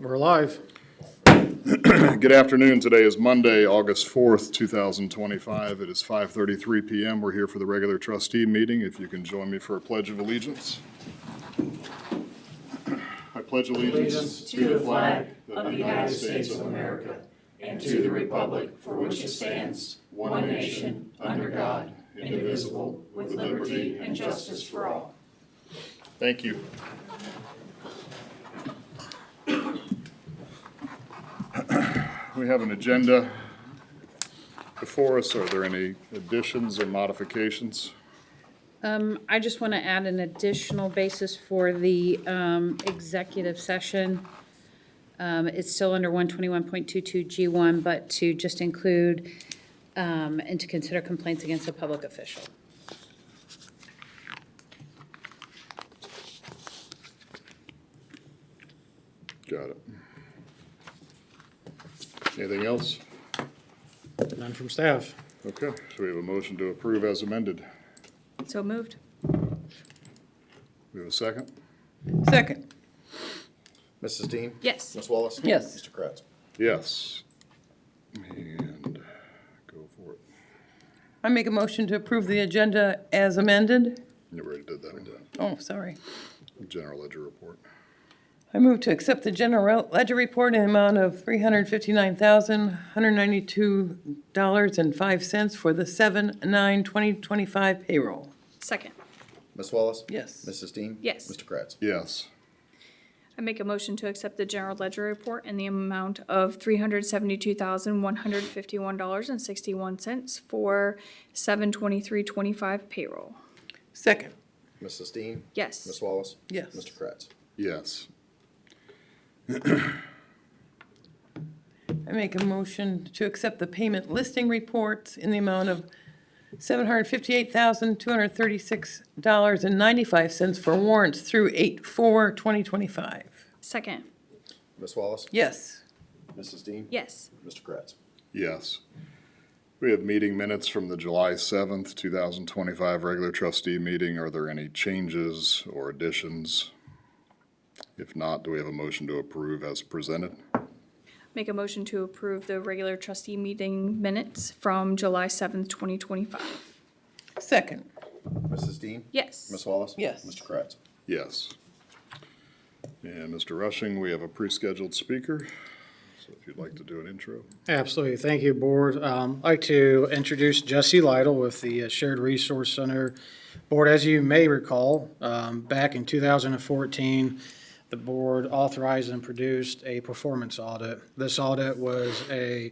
We're live. Good afternoon. Today is Monday, August 4th, 2025. It is 5:33 p.m. We're here for the regular trustee meeting. If you can join me for a pledge of allegiance. I pledge allegiance to the flag of the United States of America and to the republic for which it stands, one nation, under God, indivisible, with liberty and justice for all. Thank you. We have an agenda before us. Are there any additions or modifications? I just want to add an additional basis for the executive session. It's still under 121.22 G1, but to just include and to consider complaints against a public official. Got it. Anything else? None from staff. Okay, so we have a motion to approve as amended. So moved. We have a second? Second. Mrs. Dean? Yes. Ms. Wallace? Yes. Mr. Kratz? Yes. And go for it. I make a motion to approve the agenda as amended. You already did that. Oh, sorry. General ledger report. I move to accept the general ledger report in the amount of $359,192.05 for the 7/9/2025 payroll. Second. Ms. Wallace? Yes. Mrs. Dean? Yes. Mr. Kratz? Yes. I make a motion to accept the general ledger report in the amount of $372,151.61 for 7/23/25 payroll. Second. Mrs. Dean? Yes. Ms. Wallace? Yes. Mr. Kratz? Yes. I make a motion to accept the payment listing reports in the amount of $758,236.95 for warrants through 8/4/2025. Second. Ms. Wallace? Yes. Mrs. Dean? Yes. Mr. Kratz? Yes. We have meeting minutes from the July 7th, 2025 regular trustee meeting. Are there any changes or additions? If not, do we have a motion to approve as presented? Make a motion to approve the regular trustee meeting minutes from July 7th, 2025. Second. Mrs. Dean? Yes. Ms. Wallace? Yes. Mr. Kratz? Yes. And Mr. Rushing, we have a pre-scheduled speaker. So if you'd like to do an intro. Absolutely. Thank you, Board. I'd like to introduce Jesse Lytle with the Shared Resource Center Board. As you may recall, back in 2014, the board authorized and produced a performance audit. This audit was a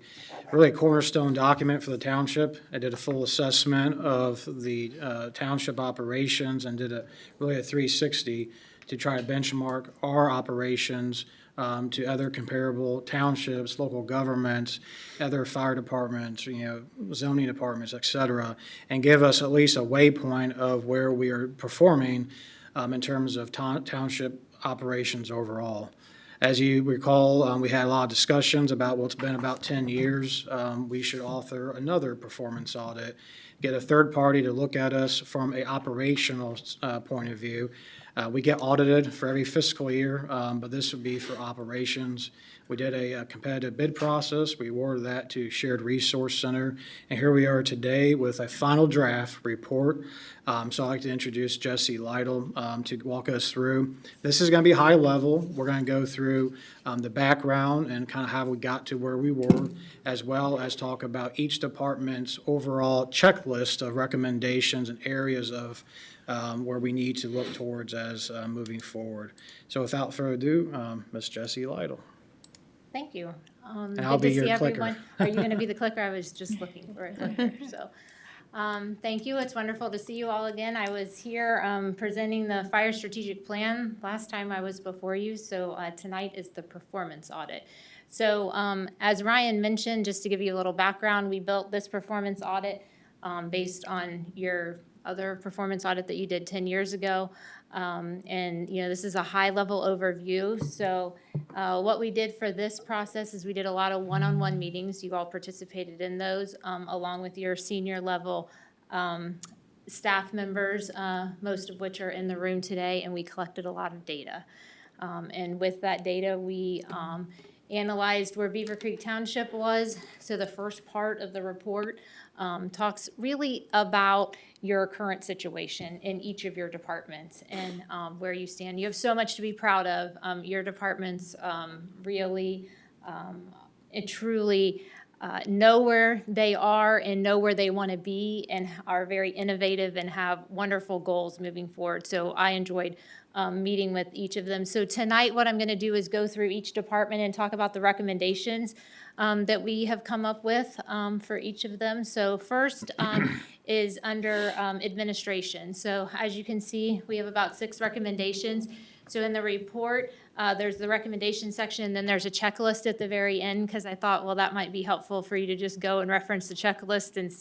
really cornerstone document for the township. It did a full assessment of the township operations and did a 360 to try to benchmark our operations to other comparable townships, local governments, other fire departments, zoning departments, et cetera, and give us at least a waypoint of where we are performing in terms of township operations overall. As you recall, we had a lot of discussions about what's been about 10 years. We should author another performance audit, get a third party to look at us from an operational point of view. We get audited for every fiscal year, but this would be for operations. We did a competitive bid process. We awarded that to Shared Resource Center. And here we are today with a final draft report. So I'd like to introduce Jesse Lytle to walk us through. This is going to be high level. We're going to go through the background and kind of how we got to where we were, as well as talk about each department's overall checklist of recommendations and areas of where we need to look towards as moving forward. So without further ado, Ms. Jessie Lytle. Thank you. And I'll be Good to see your clicker. everyone. Are you going to be the clicker? I was just looking for a clicker. So, thank you. It's wonderful to see you all again. I was here presenting the fire strategic plan last time I was before you. So tonight is the performance audit. So as Ryan mentioned, just to give you a little background, we built this performance audit based on your other performance audit that you did 10 years ago. And, this is a high-level overview. So what we did for this process is we did a lot of one-on-one meetings. You all participated in those, along with your senior-level staff members, most of which are in the room today, and we collected a lot of data. And with that data, we analyzed where Beavercreek Township was. So the first part of the report talks really about your current situation in each of your departments and where you stand. You have so much to be proud of. Your departments really and truly know where they are and know where they want to be and are very innovative and have wonderful goals moving forward. So I enjoyed meeting with each of them. So tonight, what I'm going to do is go through each department and talk about the recommendations that we have come up with for each of them. So first is under administration. So as you can see, we have about 6 recommendations. So in the report, there's the recommendation section, and then there's a checklist at the very end, because I thought, well, that might be helpful for you to just go and reference the checklist and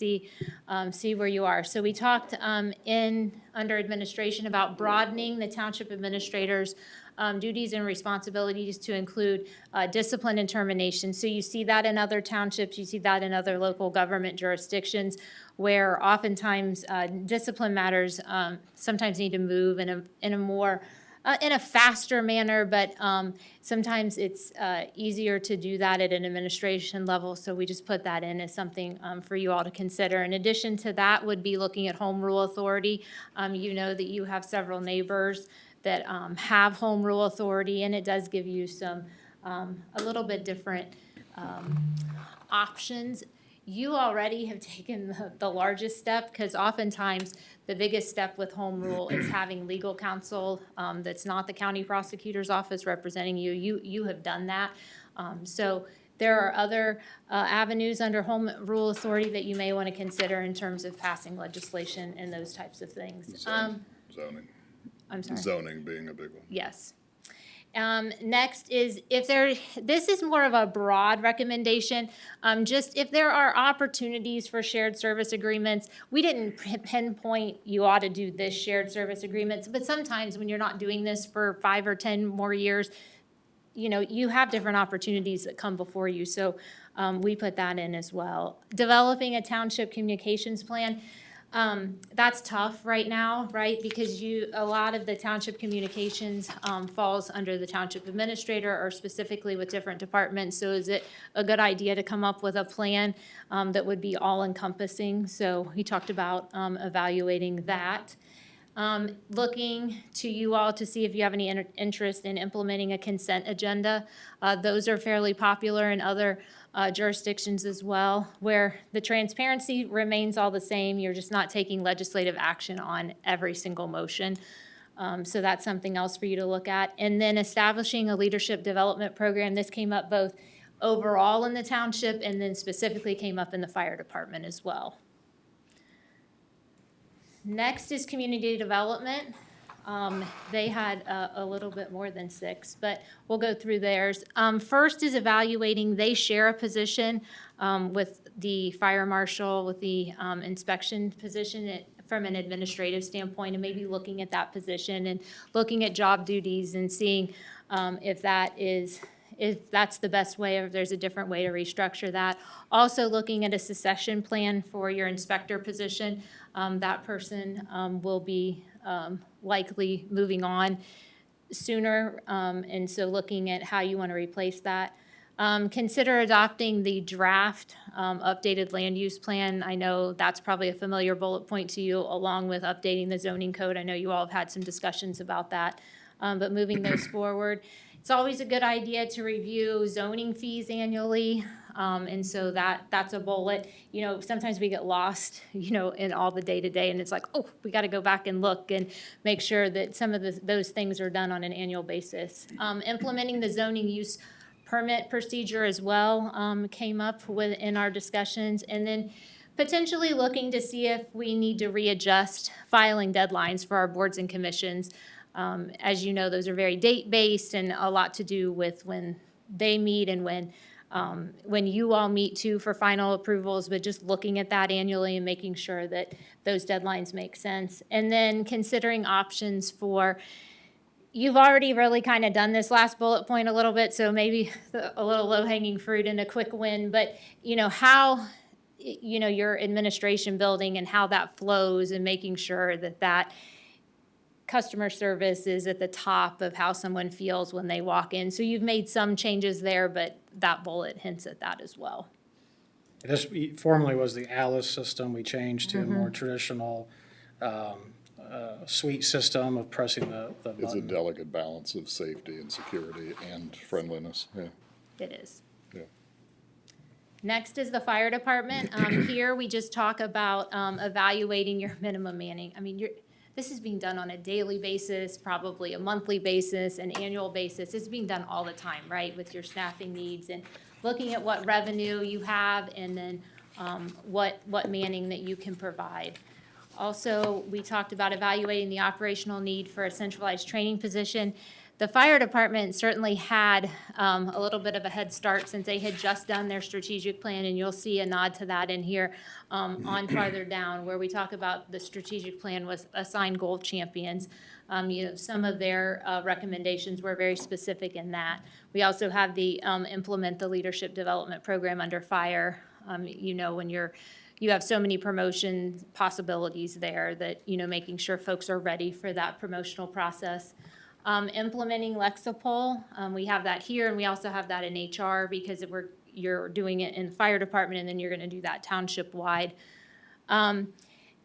see where you are. So we talked under administration about broadening the township administrator's duties and responsibilities to include discipline and termination. So you see that in other townships, you see that in other local government jurisdictions, where oftentimes discipline matters sometimes need to move in a more in a faster manner, but sometimes it's easier to do that at an administration level, so we just put that in as something for you all to consider. In addition to that would be looking at home rule authority. You know that you have several neighbors that have home rule authority, and it does give you some a little bit different options. You already have taken the largest step, because oftentimes the biggest step with home rule is having legal counsel that's not the county prosecutor's office representing you. You have done that. So there are other avenues under home rule authority that you may want to consider in terms of passing legislation and those types of things. Zoning. I'm sorry. Zoning being a big one. Yes. Next is this is more of a broad recommendation, just if there are opportunities for shared service agreements. We didn't pinpoint you ought to do this shared service agreements, but sometimes when you're not doing this for 5 or 10 more years, you know, you have different opportunities that come before you. So we put that in as well. Developing a township communications plan. That's tough right now, right? Because a lot of the township communications falls under the township administrator or specifically with different departments. So is it a good idea to come up with a plan that would be all encompassing? So we talked about evaluating that. Looking to you all to see if you have any interest in implementing a consent agenda. Those are fairly popular in other jurisdictions as well, where the transparency remains all the same. You're just not taking legislative action on every single motion. So that's something else for you to look at. And then establishing a leadership development program. This came up both overall in the township and then specifically came up in the fire department as well. Next is community development. They had a little bit more than 6, but we'll go through theirs. First is evaluating, they share a position with the fire marshal, with the inspection position from an administrative standpoint, and maybe looking at that position and looking at job duties and seeing if that's the best way or if there's a different way to restructure that. Also looking at a succession plan for your inspector position. That person will be likely moving on sooner, and so looking at how you want to replace that. Consider adopting the draft updated land use plan. I know that's probably a familiar bullet point to you, along with updating the zoning code. I know you all have had some discussions about that, but moving those forward. It's always a good idea to review zoning fees annually, and so that's a bullet. You know, sometimes we get lost, you know, in all the day-to-day, and it's like, oh, we got to go back and look and make sure that some of those things are done on an annual basis. Implementing the zoning use permit procedure as well came up in our discussions, and then potentially looking to see if we need to readjust filing deadlines for our boards and commissions. As you know, those are very date-based and a lot to do with when they meet and when you all meet too for final approvals, but just looking at that annually and making sure that those deadlines make sense. And then considering options for, you've already really kind of done this last bullet point a little bit, so maybe a little low-hanging fruit and a quick win, but you know, how, you know, your administration building and how that flows and making sure that customer service is at the top of how someone feels when they walk in. So you've made some changes there, but that bullet hints at that as well. This formerly was the Alice system. We changed to a more traditional suite system of pressing the It's a button. delicate balance of safety and security and friendliness, yeah. It is. Yeah. Next is the fire department. Here, we just talk about evaluating your minimum manning. I mean, this is being done on a daily basis, probably a monthly basis, an annual basis. It's being done all the time, right, with your staffing needs and looking at what revenue you have and then what manning that you can provide. Also, we talked about evaluating the operational need for a centralized training position. The fire department certainly had a little bit of a head start since they had just done their strategic plan, and you'll see a nod to that in here on farther down, where we talk about the strategic plan was assign goal champions. Some of their recommendations were very specific in that. We also have the implement the leadership development program under fire. When you have so many promotion possibilities there that, making sure folks are ready for that promotional process. Implementing Lexipol, we have that here, and we also have that in HR because you're doing it in the fire department, and then you're gonna do that township-wide. And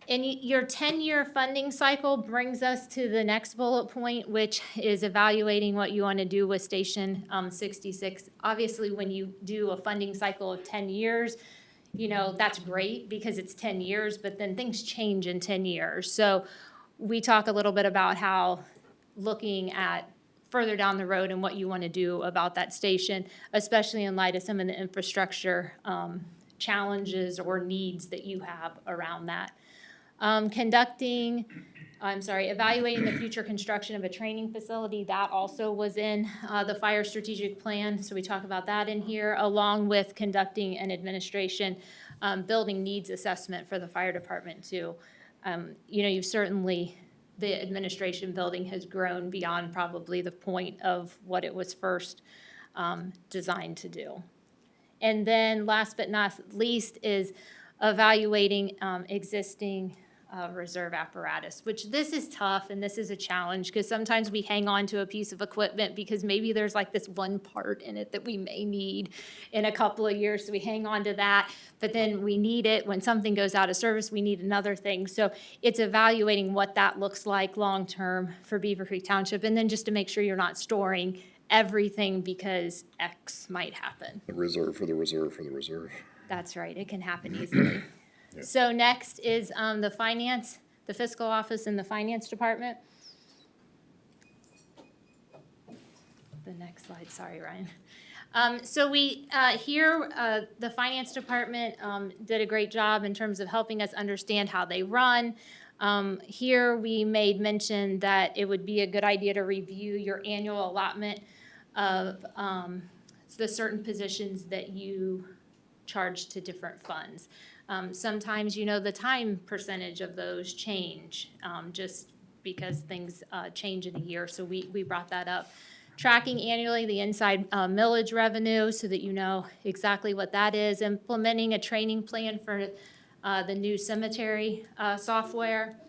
your 10-year funding cycle brings us to the next bullet point, which is evaluating what you wanna do with Station 66. Obviously, when you do a funding cycle of 10 years, that's great because it's 10 years, but then things change in 10 years. So we talk a little bit about how looking at further down the road and what you want to do about that station, especially in light of some of the infrastructure challenges or needs that you have around that. Evaluating the future construction of a training facility, that also was in the fire strategic plan, so we talk about that in here, along with conducting an administration building needs assessment for the fire department too. The administration building has grown beyond probably the point of what it was first designed to do. And then last but not least is evaluating existing reserve apparatus, which this is tough and this is a challenge because sometimes we hang on to a piece of equipment because maybe there's like this one part in it that we may need in a couple of years, so we hang on to that, but then we need it when something goes out of service, we need another thing. So it's evaluating what that looks like long-term for Beavercreek Township, and then just to make sure you're not storing everything because X might happen. The reserve for the reserve for the reserve. That's right, it can happen easily. So next is the fiscal office and the finance department. The next slide, sorry, Ryan. So we, the finance department did a great job in terms of helping us understand how they run. Here we made mention that it would be a good idea to review your annual allotment of the certain positions that you charge to different funds. Sometimes, the time percentage of those change, just because things change in a year, so we brought that up. Tracking annually the inside millage revenue so that you know exactly what that is. Implementing a training plan for the new cemetery software.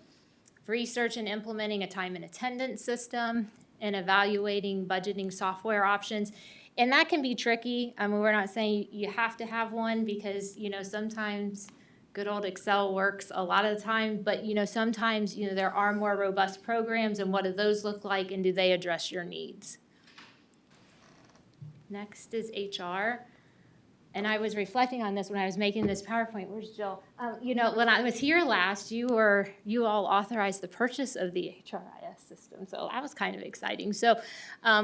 Research and implementing a time and attendance system, and evaluating budgeting software options. And that can be tricky. I mean, we're not saying you have to have one because, sometimes good old Excel works a lot of the time, but, sometimes, there are more robust programs, and what do those look like, and do they address your needs? Next is HR. And I was reflecting on this when I was making this PowerPoint. Where's Jill? When I was here last, you all authorized the purchase of the HRIS system, so that was kind of exciting. So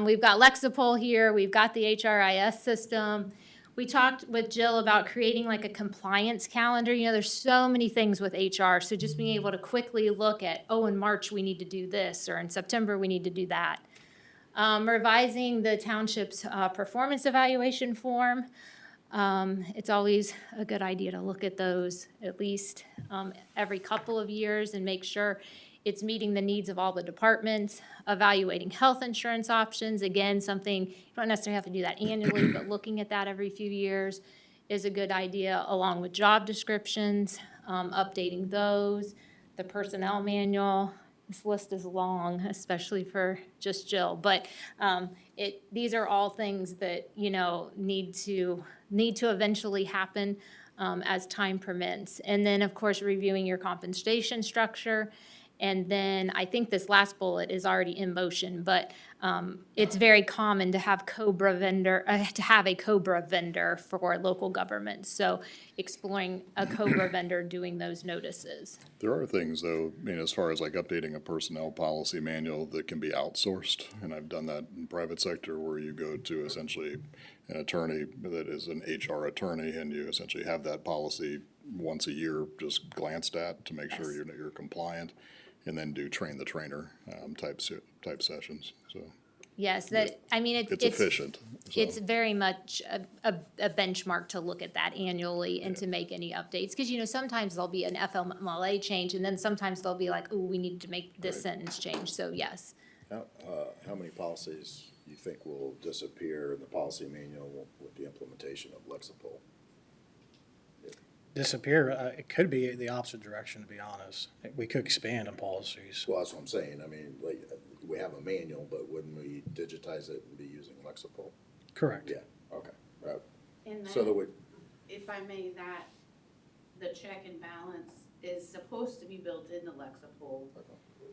we've got Lexipol here, we've got the HRIS system. We talked with Jill about creating like a compliance calendar. There's so many things with HR, so just being able to quickly look at, in March we need to do this, or in September we need to do that. Revising the township's performance evaluation form. It's always a good idea to look at those at least every couple of years and make sure it's meeting the needs of all the departments. Evaluating health insurance options, again, something, you don't necessarily have to do that annually, but looking at that every few years is a good idea, along with job descriptions, updating those, the personnel manual, This list is long, especially for just Jill, but these are all things that, need to eventually happen as time permits. And then, of course, reviewing your compensation structure. And then I think this last bullet is already in motion, but it's very common to have to have a COBRA vendor for local governments. So exploring a COBRA vendor doing those notices. There are things, though, as far as like updating a personnel policy manual that can be outsourced, and I've done that in private sector where you go to essentially an attorney that is an HR attorney, and you essentially have that policy once a year just glanced at to make sure you're compliant, and then do train the trainer type sessions. So Yes, it's efficient. So. It's very much a benchmark to look at that annually and to make any updates. Because, sometimes there'll be an FMLA change, and then sometimes they'll be like, oh, we need to make this sentence change. So, yes. How many policies you think will disappear in the policy manual with the implementation of Lexipol? Disappear, it could be the opposite direction, to be honest. We could expand on policies. Well, that's what I'm saying. I mean, like, we have a manual, but wouldn't we digitize it and be using Lexipol? Correct. Yeah, okay. Right. And So that then, we, if I may, the check and balance is supposed to be built into Lexipol,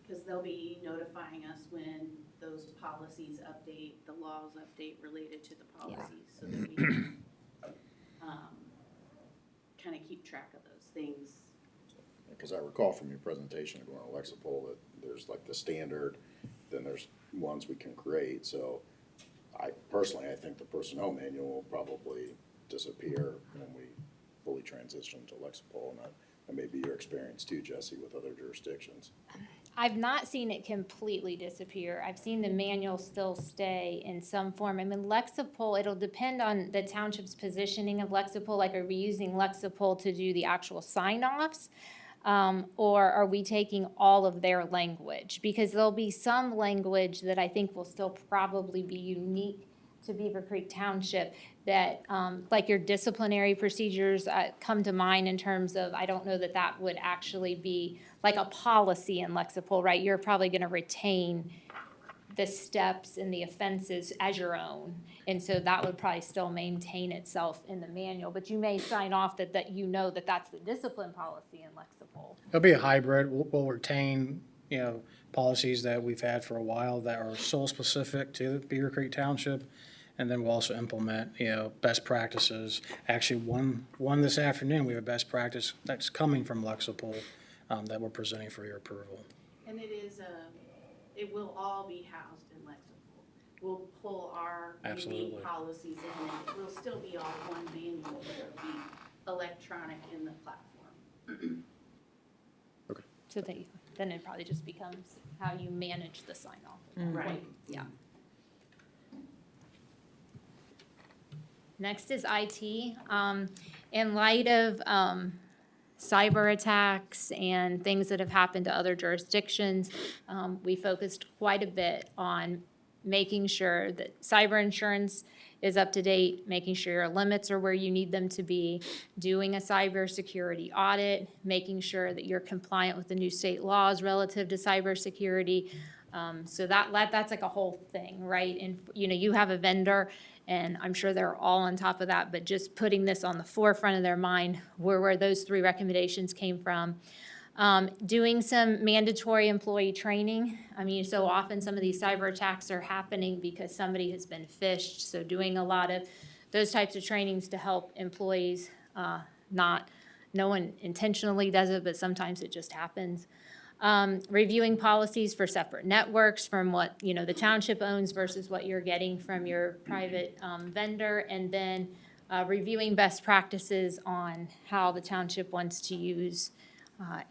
because they'll be notifying us when those policies update, the laws update related to the policies, so that we can, kind of keep track of those things. because I recall from your presentation going to Lexipol that there's like the standard, then there's ones we can create. So I think the personnel manual will probably disappear when we fully transition to Lexipol. And that may be your experience too, Jesse, with other jurisdictions. I've not seen it completely disappear. I've seen the manual still stay in some form. I mean, Lexipol, it'll depend on the township's positioning of Lexipol. Like, are we using Lexipol to do the actual sign-offs? Or are we taking all of their language? Because there'll be some language that I think will still probably be unique to Beavercreek Township that, like your disciplinary procedures come to mind in terms of, I don't know that would actually be like a policy in Lexipol, right? You're probably gonna retain the steps and the offenses as your own. And so that would probably still maintain itself in the manual, but you may sign off that that's the discipline policy in Lexipol. It'll be a hybrid. We'll retain, policies that we've had for a while that are sole specific to Beavercreek Township. And then we'll also implement, best practices. Actually, one this afternoon, we have a best practice that's coming from Lexipol that we're presenting for your approval. And it will all be housed in Lexipol. We'll pull our Absolutely. unique policies in, and it will still be all one manual, but it'll be electronic in the platform. So then it probably just becomes how you manage the sign-off. Right. Yeah. Next is IT. In light of cyber attacks and things that have happened to other jurisdictions, we focused quite a bit on making sure that cyber insurance is up to date, making sure your limits are where you need them to be, doing a cybersecurity audit, making sure that you're compliant with the new state laws relative to cybersecurity. So that's like a whole thing, right? And, you have a vendor, and I'm sure they're all on top of that, but just putting this on the forefront of their mind, where those 3 recommendations came from. Doing some mandatory employee training. I mean, so often some of these cyber attacks are happening because somebody has been phished. So doing a lot of those types of trainings to help employees, no one intentionally does it, but sometimes it just happens. Reviewing policies for separate networks from what, the township owns versus what you're getting from your private vendor. And then reviewing best practices on how the township wants to use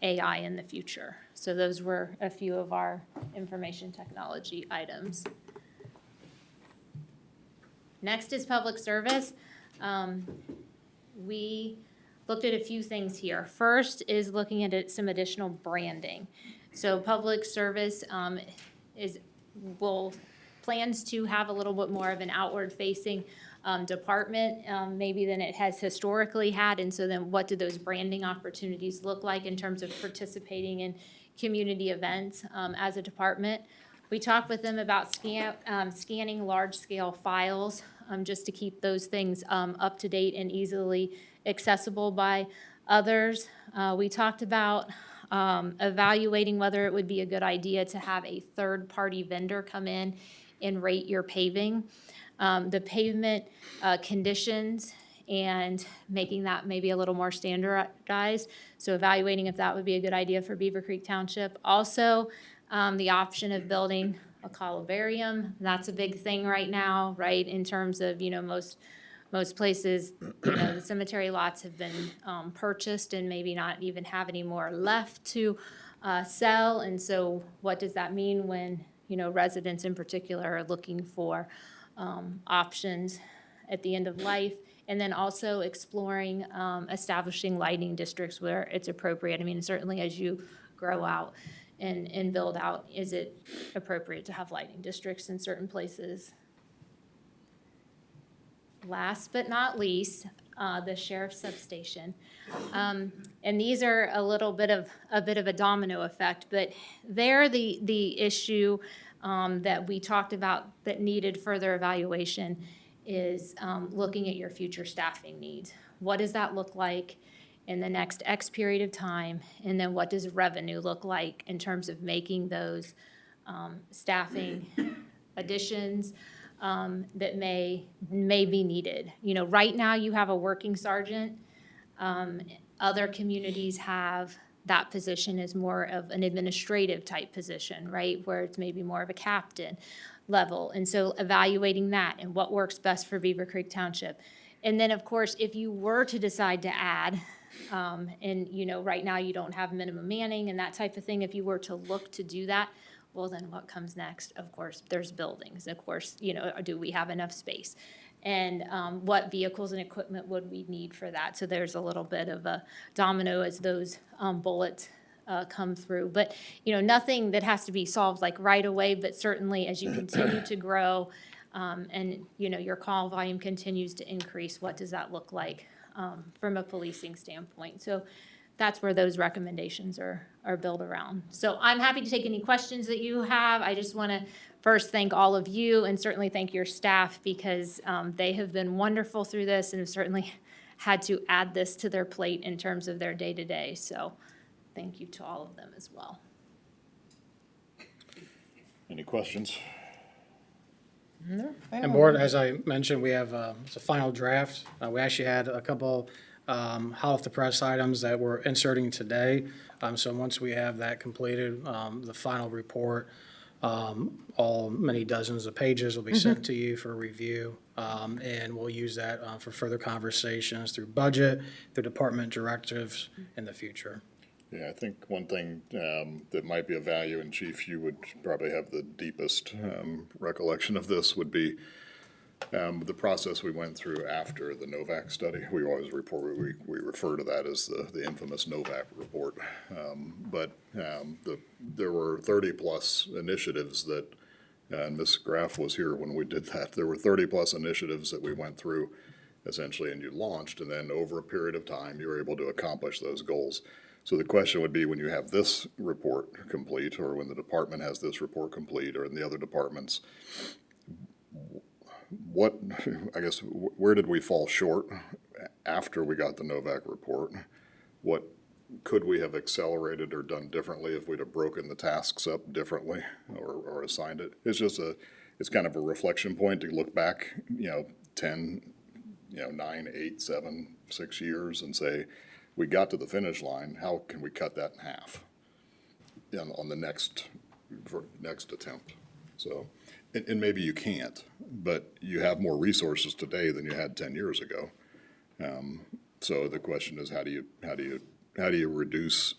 AI in the future. So those were a few of our information technology items. Next is public service. We looked at a few things here. First is looking at some additional branding. So public service plans to have a little bit more of an outward-facing department, maybe than it has historically had. And so then what do those branding opportunities look like in terms of participating in community events as a department. We talked with them about scanning large-scale files, just to keep those things up to date and easily accessible by others. We talked about evaluating whether it would be a good idea to have a third-party vendor come in and rate your paving, the pavement conditions, and making that maybe a little more standardized. So evaluating if that would be a good idea for Beavercreek Township. Also, the option of building a columbarium, that's a big thing right now, right? In terms of, most places, the cemetery lots have been purchased and maybe not even have any more left to sell. And so what does that mean when, residents in particular are looking for options at the end of life? And then also exploring establishing lighting districts where it's appropriate. I mean, certainly as you grow out and build out, is it appropriate to have lighting districts in certain places? Last but not least, the sheriff's substation. And these are a bit of a domino effect, but they're the issue that we talked about that needed further evaluation is looking at your future staffing needs. What does that look like in the next X period of time? And then what does revenue look like in terms of making those staffing additions that may be needed? Right now you have a working sergeant. Other communities have that position as more of an administrative type position, right? Where it's maybe more of a captain level. And so evaluating that and what works best for Beavercreek Township. And then, of course, if you were to decide to add, and, right now you don't have minimum manning and that type of thing, if you were to look to do that, well, then what comes next? Of course, there's buildings. Of course, do we have enough space? And what vehicles and equipment would we need for that? So there's a little bit of a domino as those bullets come through. But, nothing that has to be solved like right away, but certainly as you continue to grow and, your call volume continues to increase, what does that look like from a policing standpoint? So that's where those recommendations are built around. So I'm happy to take any questions that you have. I just want to first thank all of you and certainly thank your staff because they have been wonderful through this and have certainly had to add this to their plate in terms of their day-to-day. So thank you to all of them as well. Any questions? And board, as I mentioned, we have, it's a final draft. We actually had a couple hot off the press items that we're inserting today. So once we have that completed, the final report, all many dozens of pages will be sent to you for review. And we'll use that for further conversations through budget, through department directives in the future. Yeah, I think one thing that might be of value, and Chief, you would probably have the deepest recollection of this, would be the process we went through after the Novak study. We always we refer to that as the infamous Novak report. But there were 30-plus initiatives that, and Ms. Graff was here when we did that, there were 30-plus initiatives that we went through essentially and you launched, and then over a period of time, you were able to accomplish those goals. So the question would be, when you have this report complete, or when the department has this report complete, or in the other departments, where did we fall short after we got the Novak report? What could we have accelerated or done differently if we'd have broken the tasks up differently or assigned it? It's kind of a reflection point to look back, 10, 9, 8, 7, 6 years and say, we got to the finish line, how can we cut that in half on the next attempt? So, and maybe you can't, but you have more resources today than you had 10 years ago. So the question is, how do you reduce,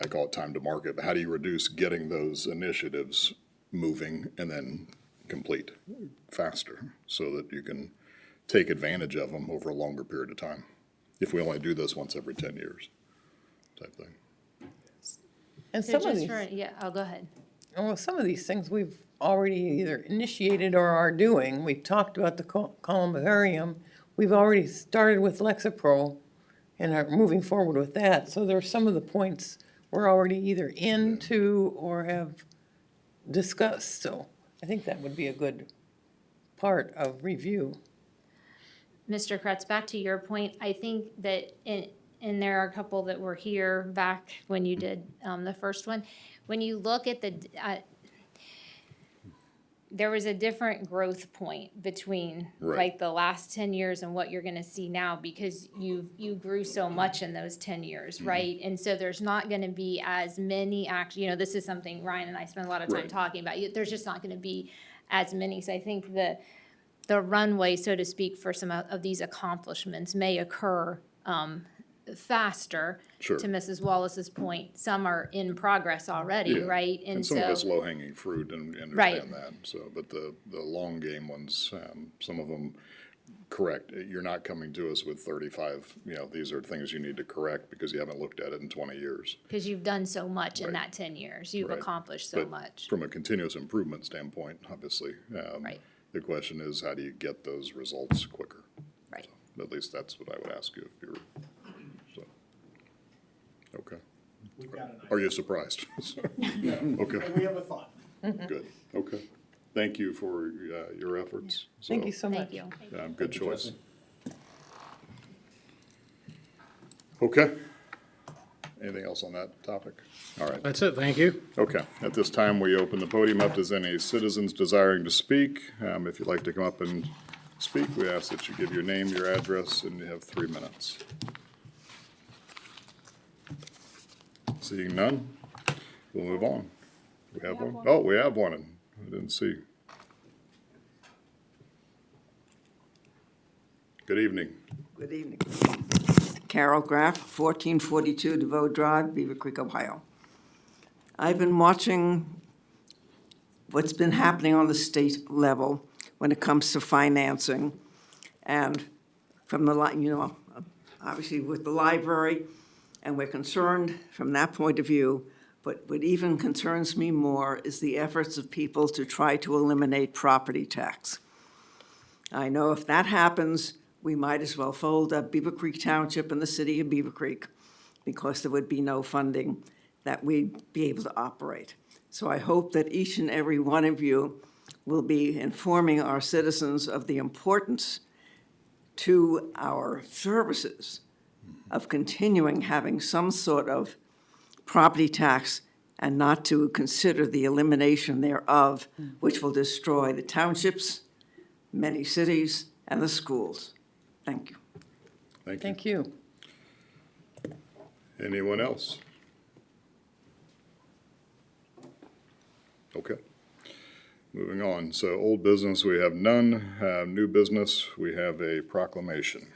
I call it time to market, but how do you reduce getting those initiatives moving and then complete faster so that you can take advantage of them over a longer period of time? If we only do this once every 10 years type thing. And So some of just these, for, yeah, oh, go ahead. well, some of these things we've already either initiated or are doing. We've talked about the columbarium. We've already started with Lexapro and are moving forward with that. So there are some of the points we're already either into or have discussed, so I think that would be a good part of review. Mr. Kretz, back to your point, I think that and there are a couple that were here back when you did the first one. When you look at there was a different growth point between Right. like the last 10 years and what you're gonna see now, because you grew so much in those 10 years, right? And so there's not gonna be as many this is something Ryan and I spend a lot of time Right. talking about. There's just not gonna be as many. So I think the runway, so to speak, for some of these accomplishments may occur faster. Sure. To Mrs. Wallace's point, some are in progress already, Yeah. right? And some of it's low-hanging fruit, and we Right. understand that, so, but the long game ones, some of them, correct, you're not coming to us with 35, these are things you need to correct because you haven't looked at it in 20 years. Because you've done so much in Right. that 10 years. You've Right. accomplished so But much. From a continuous improvement standpoint, obviously. Right. The question is, how do you get those results quicker? Right. So, at least that's what I would ask you if you're, so. Okay. Are you surprised? Okay, We have a thought. good, okay. Thank you for your efforts. Thank you so much. Thank you. Good choice. Okay. Anything else on that topic? All right. That's it, thank you. Okay, at this time, we open the podium up. Does any citizens desiring to speak? If you'd like to come up and speak, we ask that you give your name, your address, and you have 3 minutes. Seeing none, we'll move on. We have one? Oh, we have one. I didn't see. Good evening. Good evening. Carol Graff, 1442 DeVoe Drive, Beavercreek, Ohio. I've been watching what's been happening on the state level when it comes to financing. And from the, obviously with the library, and we're concerned from that point of view. But what even concerns me more is the efforts of people to try to eliminate property tax. I know if that happens, we might as well fold up Beavercreek Township and the city of Beavercreek, because there would be no funding that we'd be able to operate. So I hope that each and every one of you will be informing our citizens of the importance to our services of continuing having some sort of property tax and not to consider the elimination thereof, which will destroy the townships, many cities, and the schools. Thank you. Thank you. Thank you. Anyone else? Okay. Moving on. So old business, we have none. New business, we have a proclamation.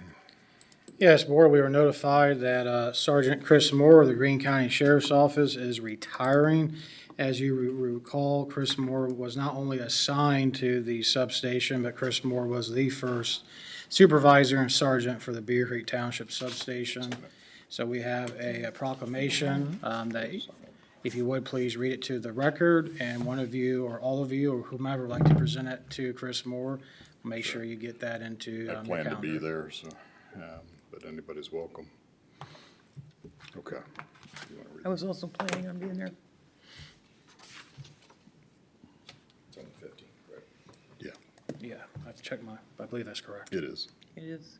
Yes, Board, we were notified that Sergeant Chris Moore of the Greene County Sheriff's Office is retiring. As you recall, Chris Moore was not only assigned to the substation, but Chris Moore was the first supervisor and sergeant for the Beavercreek Township substation. So we have a proclamation that, if you would, please read it to the record, and one of you, or all of you, or whomever would like to present it to Chris Moore, make sure you get that into I the plan to be calendar. there, so, but anybody's welcome. Okay. You wanna read I was also planning on being there. It's on the 15th, right? Yeah, Yeah, I've checked I believe that's correct. it is. It is.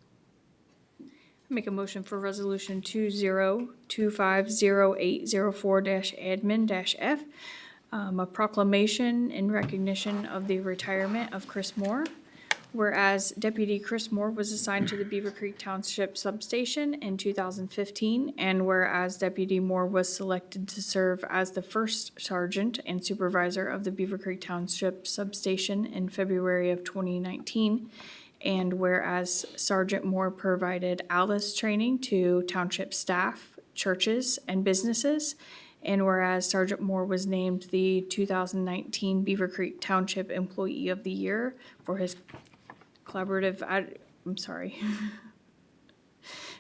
Make a motion for resolution 20250804-admin-F, a proclamation in recognition of the retirement of Chris Moore. Whereas Deputy Chris Moore was assigned to the Beavercreek Township substation in 2015, and whereas Deputy Moore was selected to serve as the first sergeant and supervisor of the Beavercreek Township substation in February of 2019, and whereas Sergeant Moore provided ALICE training to township staff, churches, and businesses, and whereas Sergeant Moore was named the 2019 Beavercreek Township Employee of the Year for his collaborative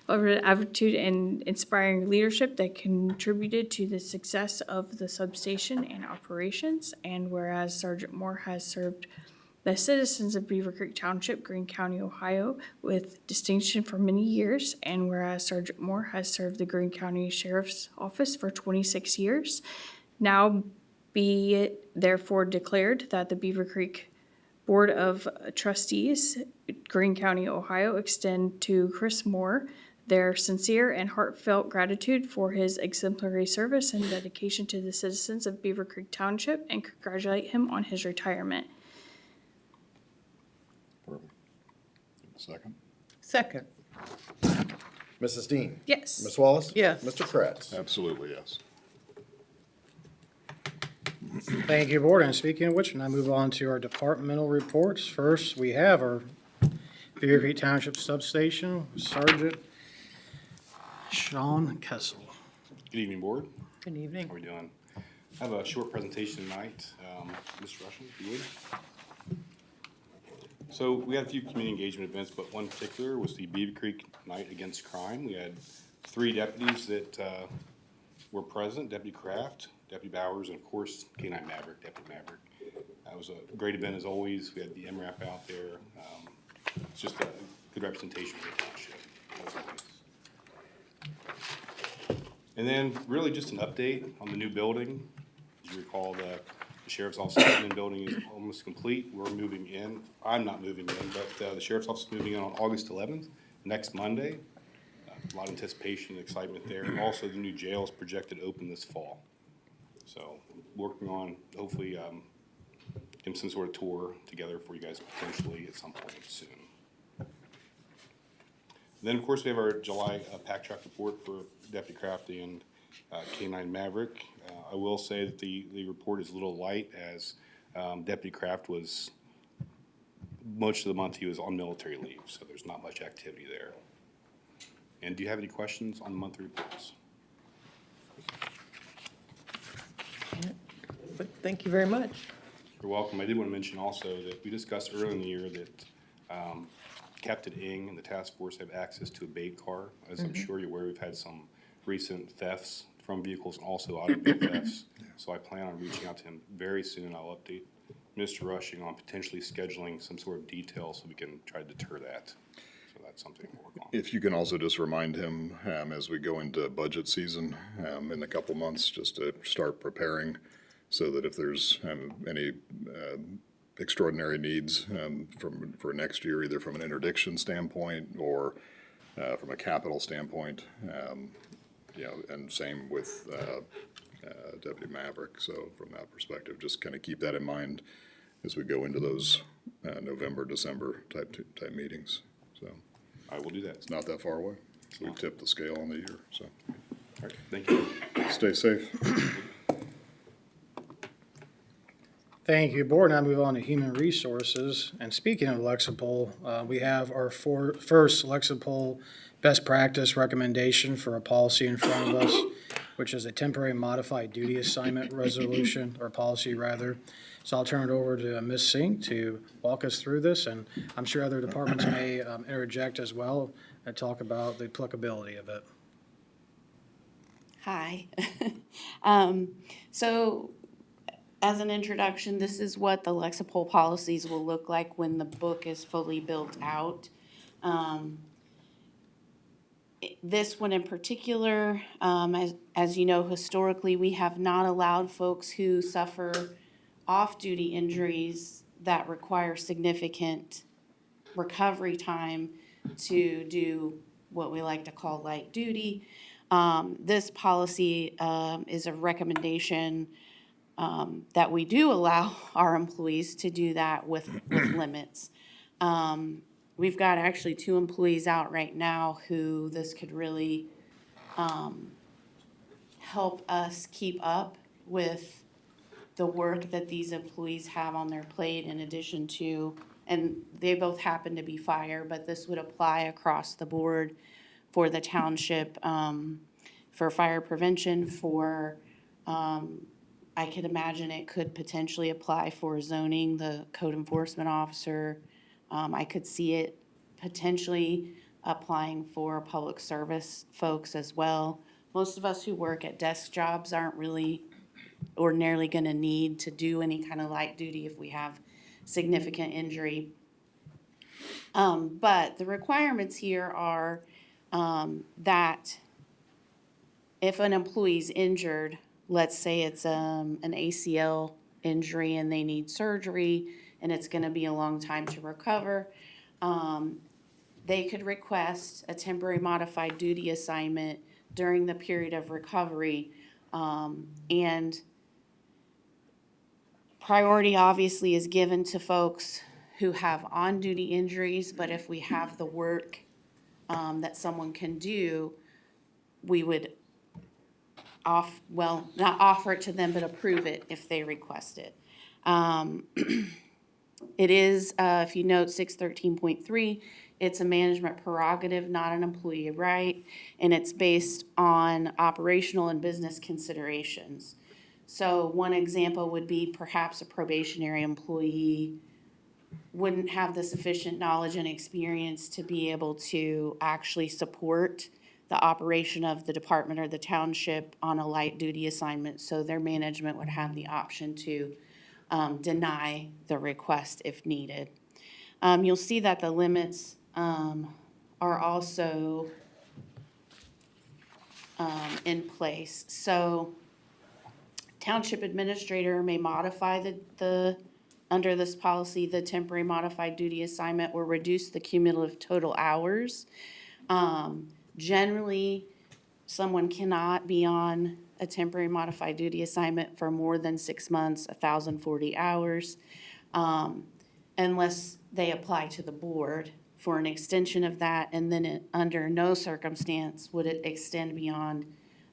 attitude and inspiring leadership that contributed to the success of the substation and operations, and whereas Sergeant Moore has served the citizens of Beavercreek Township, Greene County, Ohio, with distinction for many years, and whereas Sergeant Moore has served the Greene County Sheriff's Office for 26 years, now be it therefore declared that the Beavercreek Board of Trustees, Greene County, Ohio, extend to Chris Moore their sincere and heartfelt gratitude for his exemplary service and dedication to the citizens of Beavercreek Township and congratulate him on his retirement. Perfect. Second? Second. Mrs. Dean? Yes. Ms. Wallace? Yes. Mr. Kratz? Absolutely, yes. Thank you, Board. And speaking of which, now move on to our departmental reports. First, we have our Beavercreek Township Substation, Sergeant Sean Kessel. Good evening, Board. Good evening. How are we doing? I have a short presentation tonight. Mr. Rushing, if you would. So we had a few community engagement events, but one particular was the Beavercreek Night Against Crime. We had 3 deputies that were present, Deputy Kraft, Deputy Bowers, and of course, K-9 Maverick, Deputy Maverick. That was a great event as always. We had the MRAP out there. It's just a good representation of the township. That was nice. And then really just an update on the new building. As you recall, the sheriff's office admin building is almost complete. We're moving in. I'm not moving in, but the sheriff's office is moving in on August 11th, next Monday. A lot of anticipation and excitement there. And also the new jail is projected to open this fall. So working on hopefully getting some sort of tour together for you guys potentially at some point soon. Then, of course, we have our July pack track report for Deputy Kraft and K-9 Maverick. I will say that the report is a little light as Deputy Kraft was, most of the month he was on military leave, so there's not much activity there. And do you have any questions on the monthly reports? But thank you very much. You're welcome. I did want to mention also that we discussed earlier in the year that Captain Ng and the task force have access to a bait car. As I'm sure you're aware, we've had some recent thefts from vehicles and also automobile thefts. So I plan on reaching out to him very soon. I'll update Mr. Rushing on potentially scheduling some sort of detail so we can try to deter that. So that's something we'll work on. If you can also just remind him, as we go into budget season, in a couple months, just to start preparing so that if there's any extraordinary needs for next year, either from an interdiction standpoint or from a capital standpoint, and same with Deputy Maverick. So from that perspective, just kind of keep that in mind as we go into those November, December type meetings. So I will do that. it's not that far away. So we tipped the scale on the year. So All right, thank you. stay safe. Thank you, Board. Now move on to Human Resources. And speaking of Lexipol, we have our first Lexipol best practice recommendation for a policy in front of us, which is a temporary modified duty assignment resolution, or policy rather. So I'll turn it over to Ms. Sink to walk us through this, and I'm sure other departments may interject as well and talk about the applicability of it. Hi. So as an introduction, this is what the Lexipol policies will look like when the book is fully built out. This one in particular, as you know, historically, we have not allowed folks who suffer off-duty injuries that require significant recovery time to do what we like to call light duty. This policy is a recommendation that we do allow our employees to do that with limits. We've got actually 2 employees out right now who this could really help us keep up with the work that these employees have on their plate in addition to, and they both happen to be fire, but this would apply across the board for the township, for fire prevention, for, I could imagine it could potentially apply for zoning, the code enforcement officer. I could see it potentially applying for public service folks as well. Most of us who work at desk jobs aren't really ordinarily going to need to do any kind of light duty if we have significant injury. But the requirements here are that if an employee's injured, let's say it's an ACL injury and they need surgery and it's going to be a long time to recover, they could request a temporary modified duty assignment during the period of recovery. And priority obviously is given to folks who have on-duty injuries, but if we have the work that someone can do, we would not offer it to them, but approve it if they request it. It is, if you note 613.3, it's a management prerogative, not an employee right, and it's based on operational and business considerations. So one example would be perhaps a probationary employee wouldn't have the sufficient knowledge and experience to be able to actually support the operation of the department or the township on a light duty assignment, so their management would have the option to deny the request if needed. You'll see that the limits are also in place. So township administrator may modify under this policy, the temporary modified duty assignment or reduce the cumulative total hours. Generally, someone cannot be on a temporary modified duty assignment for more than 6 months, 1,040 hours, unless they apply to the board for an extension of that, and then under no circumstance would it extend beyond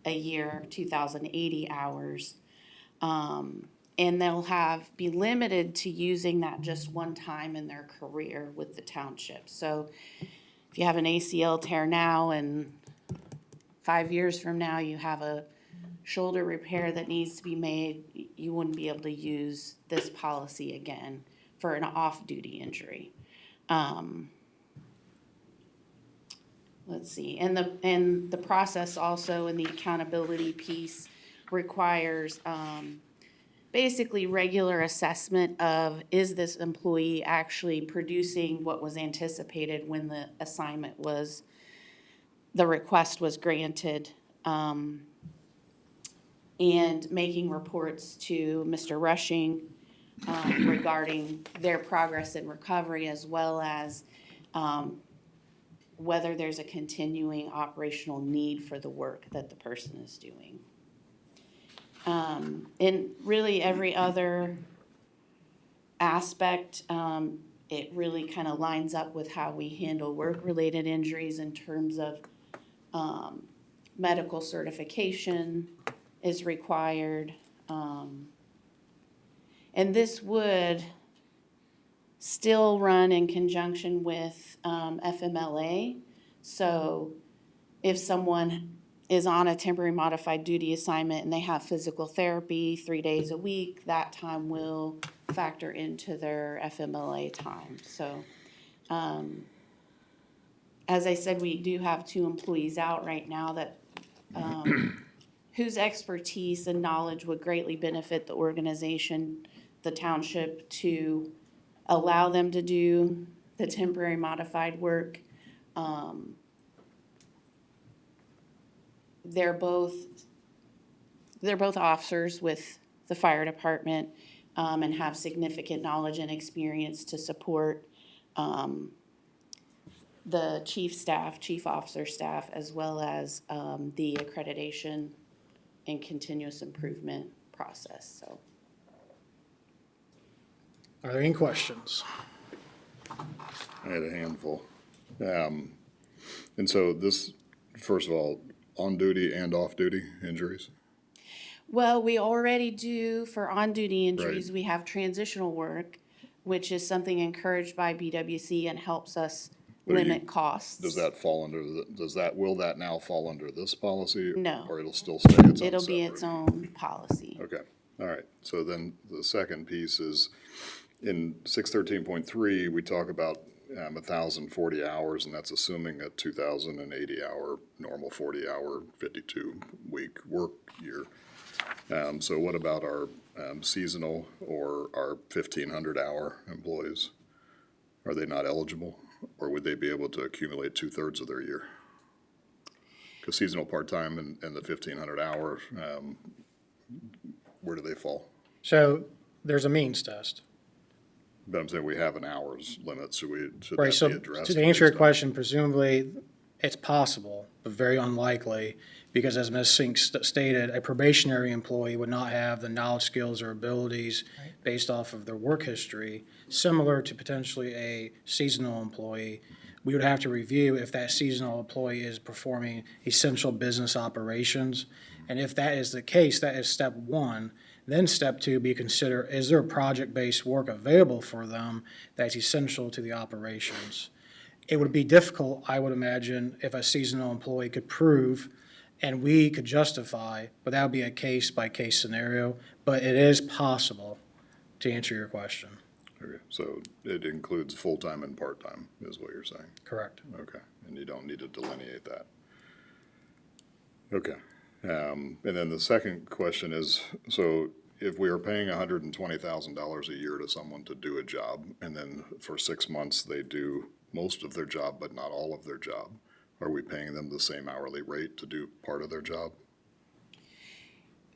a year, 2,080 hours. And they'll be limited to using that just one time in their career with the township. So if you have an ACL tear now and 5 years from now you have a shoulder repair that needs to be made, you wouldn't be able to use this policy again for an off-duty injury. Let's see, and the process also in the accountability piece requires basically regular assessment of, is this employee actually producing what was anticipated when the request was granted, and making reports to Mr. Rushing regarding their progress in recovery, as well as whether there's a continuing operational need for the work that the person is doing. In really every other aspect, it really kind of lines up with how we handle work-related injuries in terms of medical certification is required. And this would still run in conjunction with FMLA. So if someone is on a temporary modified duty assignment and they have physical therapy 3 days a week, that time will factor into their FMLA time. So as I said, we do have 2 employees out right now that whose expertise and knowledge would greatly benefit the organization, the township, to allow them to do the temporary modified work. They're both officers with the fire department, and have significant knowledge and experience to support the chief officer staff, as well as the accreditation and continuous improvement process. So, Are there any questions? I had a handful. And so this, first of all, on-duty and off-duty injuries? well, we already do for on-duty injuries. Right. We have transitional work, which is something encouraged by BWC and helps us But limit costs. Does that fall under, will that now fall under this policy? No. Or it'll still stay its own It'll be its separate? own policy. Okay, all right. So then the second piece is, in 613.3, we talk about 1,040 hours, and that's assuming a 2,080 hour, normal 40-hour, 52-week work year. So what about our seasonal or our 1,500-hour employees? Are they not eligible, or would they be able to accumulate 2/3 of their year? Because seasonal part-time and the 1,500-hour, where do they fall? So there's a means test. But I'm saying we have an hours limit, should Right, that so be addressed? to answer your based on- question, presumably, it's possible, but very unlikely, because as Ms. Sink stated, a probationary employee would not have the knowledge, skills, or abilities based off of their work history, similar to potentially a seasonal employee. We would have to review if that seasonal employee is performing essential business operations. And if that is the case, that is step one. Then step two, be consider, is there project-based work available for them that's essential to the operations? It would be difficult, I would imagine, if a seasonal employee could prove and we could justify, but that would be a case-by-case scenario. But it is possible, to answer your question. Okay, so it includes full-time and part-time, is what you're saying? Correct. Okay, and you don't need to delineate that. Okay, and then the second question is, so if we are paying $120,000 a year to someone to do a job, and then for 6 months they do most of their job but not all of their job, are we paying them the same hourly rate to do part of their job?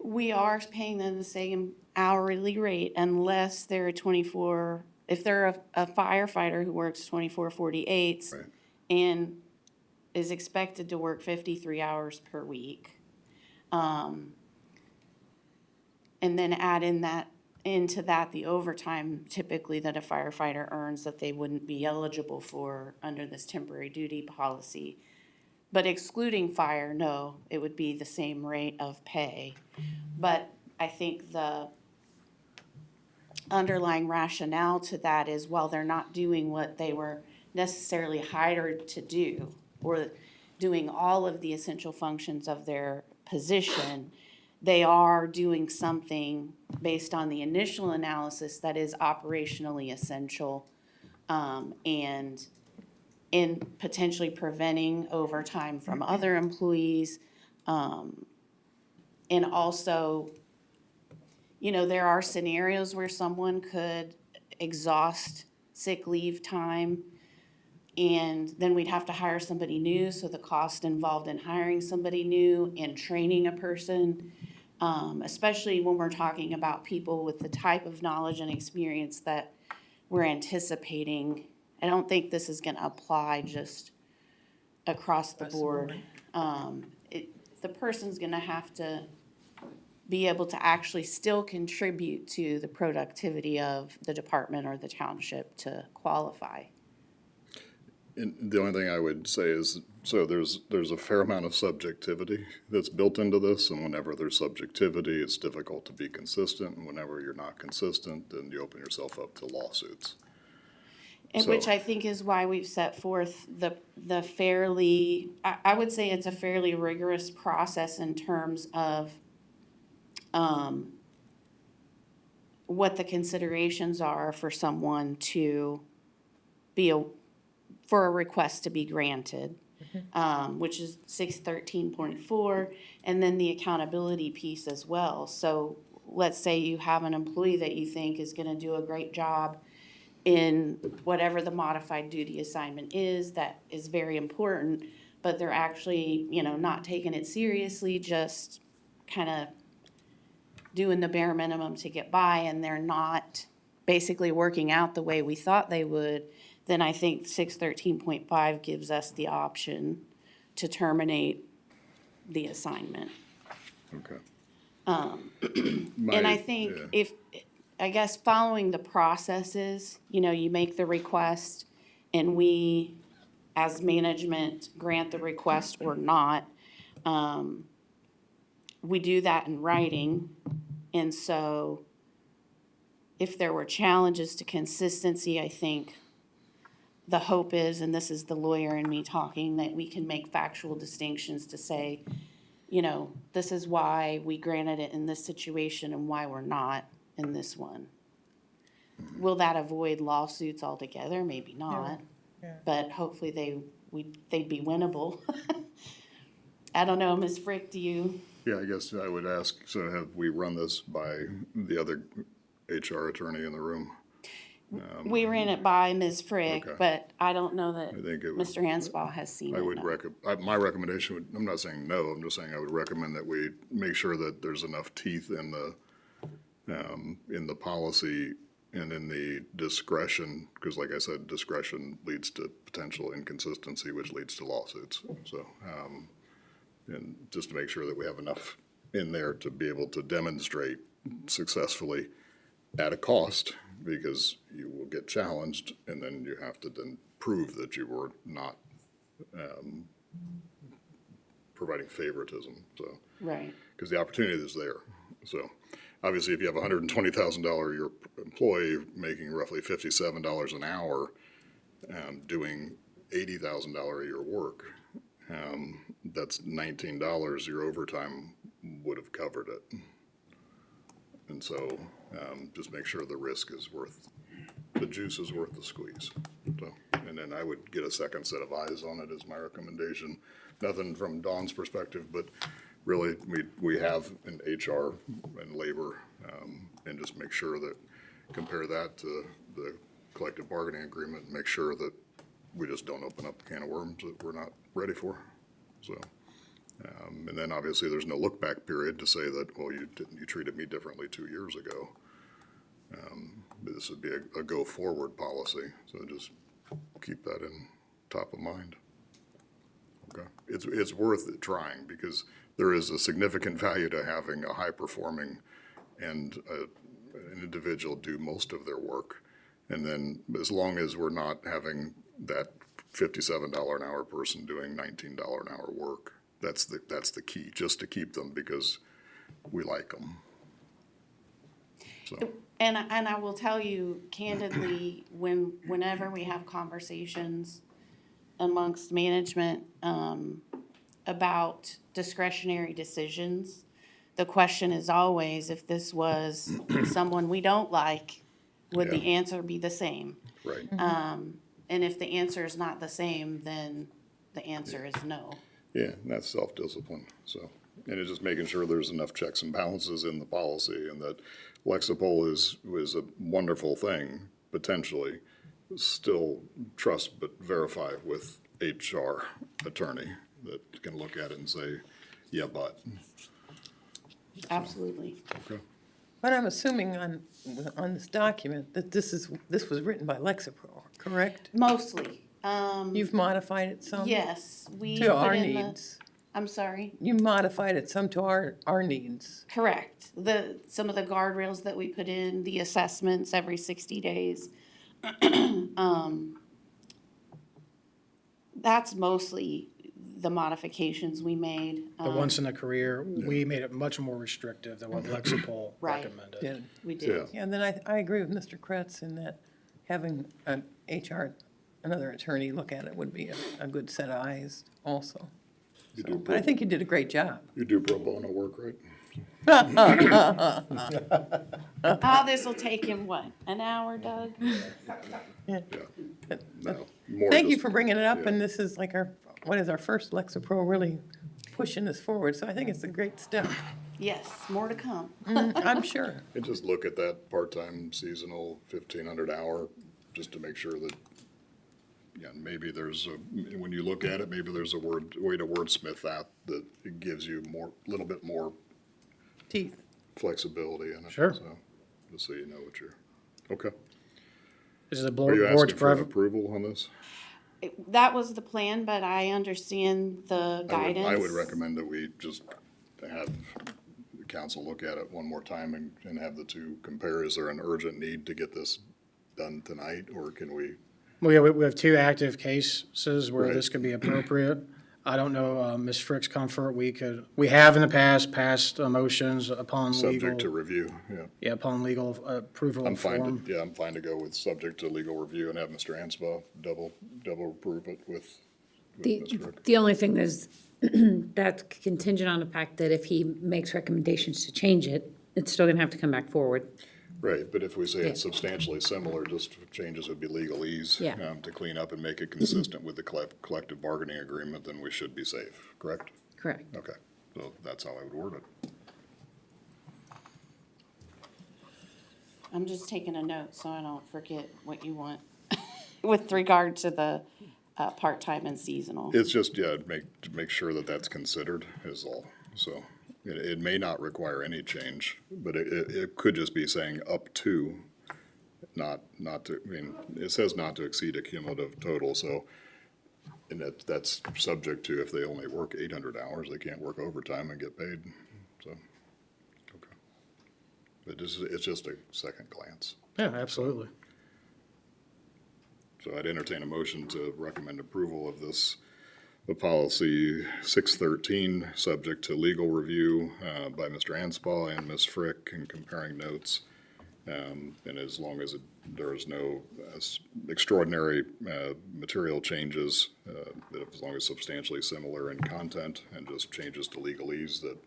We are paying them the same hourly rate unless they're if they're a firefighter who works 24/48 Right. and is expected to work 53 hours per week. And then add into that the overtime typically that a firefighter earns that they wouldn't be eligible for under this temporary duty policy. But excluding fire, no, it would be the same rate of pay. But I think the underlying rationale to that is while they're not doing what they were necessarily hired to do, or doing all of the essential functions of their position, they are doing something based on the initial analysis that is operationally essential, and in potentially preventing overtime from other employees. And also, there are scenarios where someone could exhaust sick leave time, and then we'd have to hire somebody new, so the cost involved in hiring somebody new and training a person, especially when we're talking about people with the type of knowledge and experience that we're anticipating. I don't think this is gonna apply just across the board. The person's gonna have to be able to actually still contribute to the productivity of the department or the township to qualify. And the only thing I would say is, so there's a fair amount of subjectivity that's built into this, and whenever there's subjectivity, it's difficult to be consistent, and whenever you're not consistent, then you open yourself up to lawsuits. And which I think is why we've set forth the fairly, I would say it's a fairly rigorous process in terms of what the considerations are for someone to for a request to be granted, which is 613.4, and then the accountability piece as well. So let's say you have an employee that you think is gonna do a great job in whatever the modified duty assignment is, that is very important, but they're actually, not taking it seriously, just kind of doing the bare minimum to get by, and they're not basically working out the way we thought they would, then I think 613.5 gives us the option to terminate the assignment. Okay. And I think I guess following the processes, you make the request and we, as management, grant the request or not. We do that in writing. And so if there were challenges to consistency, I think the hope is, and this is the lawyer in me talking, that we can make factual distinctions to say, this is why we granted it in this situation and why we're not in this one. Will that avoid lawsuits altogether? Maybe not, but hopefully they'd be winnable. I don't know, Ms. Frick, do you? Yeah, I guess I would ask, so have we run this by the other HR attorney in the room? We ran it by Ms. Frigg, Okay. but I don't know that I think it would. Mr. Hanspaw has seen I it. would no. my recommendation would, I'm not saying no, I'm just saying I would recommend that we make sure that there's enough teeth in the policy and in the discretion, because like I said, discretion leads to potential inconsistency, which leads to lawsuits. So, and just to make sure that we have enough in there to be able to demonstrate successfully at a cost, because you will get challenged, and then you have to then prove that you were not providing favoritism, so. Right. Because the opportunity is there, so. Obviously, if you have a $120,000 a year employee making roughly $57 an hour, doing $80,000 a year work, that's $19, your overtime would have covered it. And so, just make sure the risk is worth, the juice is worth the squeeze. So, and then I would get a second set of eyes on it as my recommendation. Nothing from Dawn's perspective, but really, we have an HR and labor, and just make sure that, compare that to the collective bargaining agreement, and make sure that we just don't open up a can of worms that we're not ready for. So, and then obviously there's no look back period to say that, well, you treated me differently 2 years ago. This would be a go forward policy, so just keep that in top of mind. Okay, it's worth it trying, because there is a significant value to having a high performing and an individual do most of their work. And then as long as we're not having that $57 an hour person doing $19 an hour work, that's the key, just to keep them because we like them. So, And I will tell you candidly, whenever we have conversations amongst management, about discretionary decisions, the question is always, if this was someone we don't like, would the Yeah. answer be the same? right. And if the answer is not the same, then the answer is no. Yeah, and that's self-discipline, so. And it's just making sure there's enough checks and balances in the policy, and that Lexipol was a wonderful thing, potentially. Still trust but verify with HR attorney that can look at it and say, yeah, but. Absolutely. Okay. But I'm assuming on this document that this was written by Lexipro, correct? Mostly. You've modified it some? Yes, we To our put in the, needs. I'm sorry, You modified it some to our needs. correct. Some of the guardrails that we put in, the assessments every 60 days. That's mostly the modifications we made. The once in a career, we made it much more restrictive than what Lexipol Right. recommended. Yeah. We Yeah. did. Yeah, and then I agree with Mr. Kretz in that having an HR, another attorney look at it would be a good set of eyes also. You do But I think you did a great job. You do pro bono work, right? Oh, this'll take him, what, an hour, Doug? Yeah. No, more Thank you just- for bringing it up, yeah. and this is like our first Lexapro really pushing us forward, so I think it's a great step. Yes, more to come. I'm sure. And just look at that part-time seasonal 1,500 hour, just to make sure that, yeah, maybe when you look at it, maybe there's a way to wordsmith that it gives you little bit more Teeth. flexibility in it. Sure. So, just so you know what okay. Is the Are you board's asking for preference? approval on this? That was the plan, but I understand the guidance. I would recommend that we just have the council look at it one more time and have the two compare. Is there an urgent need to get this done tonight, or can we? Well, yeah, we have two active cases where Right. this could be appropriate. I don't know, Ms. Frick's comfort, we have in the past passed motions upon Subject to legal, review, yeah. yeah, upon legal approval I'm of fine form. I'm fine to go with subject to legal review and have Mr. Anspaugh double approve it with Ms. Frick. The only thing is, that's contingent on the fact that if he makes recommendations to change it, it's still gonna have to come back forward. Right, but if we say it's substantially similar, just changes would be legalese. Yeah. To clean up and make it consistent with the collective bargaining agreement, then we should be safe, correct? Correct. Okay, So that's how I would word it. I'm just taking a note so I don't forget what you want with regard to the part-time and seasonal. It's just, yeah, to make sure that that's considered is all. So it may not require any change, but it could just be saying up to, not to, I mean, it says not to exceed a cumulative total, so, and that's subject to if they only work 800 hours, they can't work overtime and get paid, so. Okay. But it's just a second glance. Yeah, absolutely. So I'd entertain a motion to recommend approval of this, the policy 613, subject to legal review by Mr. Anspaugh and Ms. Frick and comparing notes. And as long as there is no extraordinary material changes, as long as substantially similar in content and just changes to legalese, that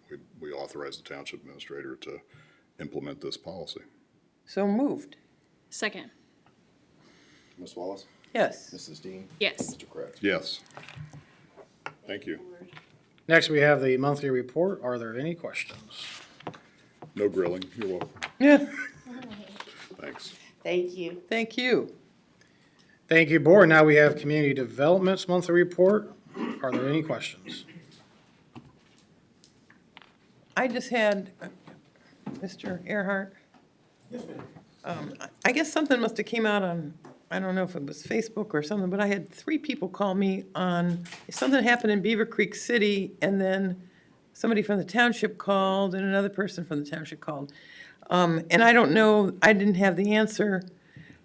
we authorize the township administrator to implement this policy. So moved. Second. Ms. Wallace? Yes. Mrs. Dean? Yes. Mr. Krebs? Yes. Thank you. Next, we have the monthly report. Are there any questions? No grilling. You're welcome. Yeah, Thanks. Thank you. thank you. Thank you, board. Now we have community development's monthly report. Are there any questions? I just had, Mr. Earhart. I guess something must have came out on, I don't know if it was Facebook or something, but I had 3 people call me on, something happened in Beavercreek City, and then somebody from the township called, and another person from the township called. And I don't know, I didn't have the answer.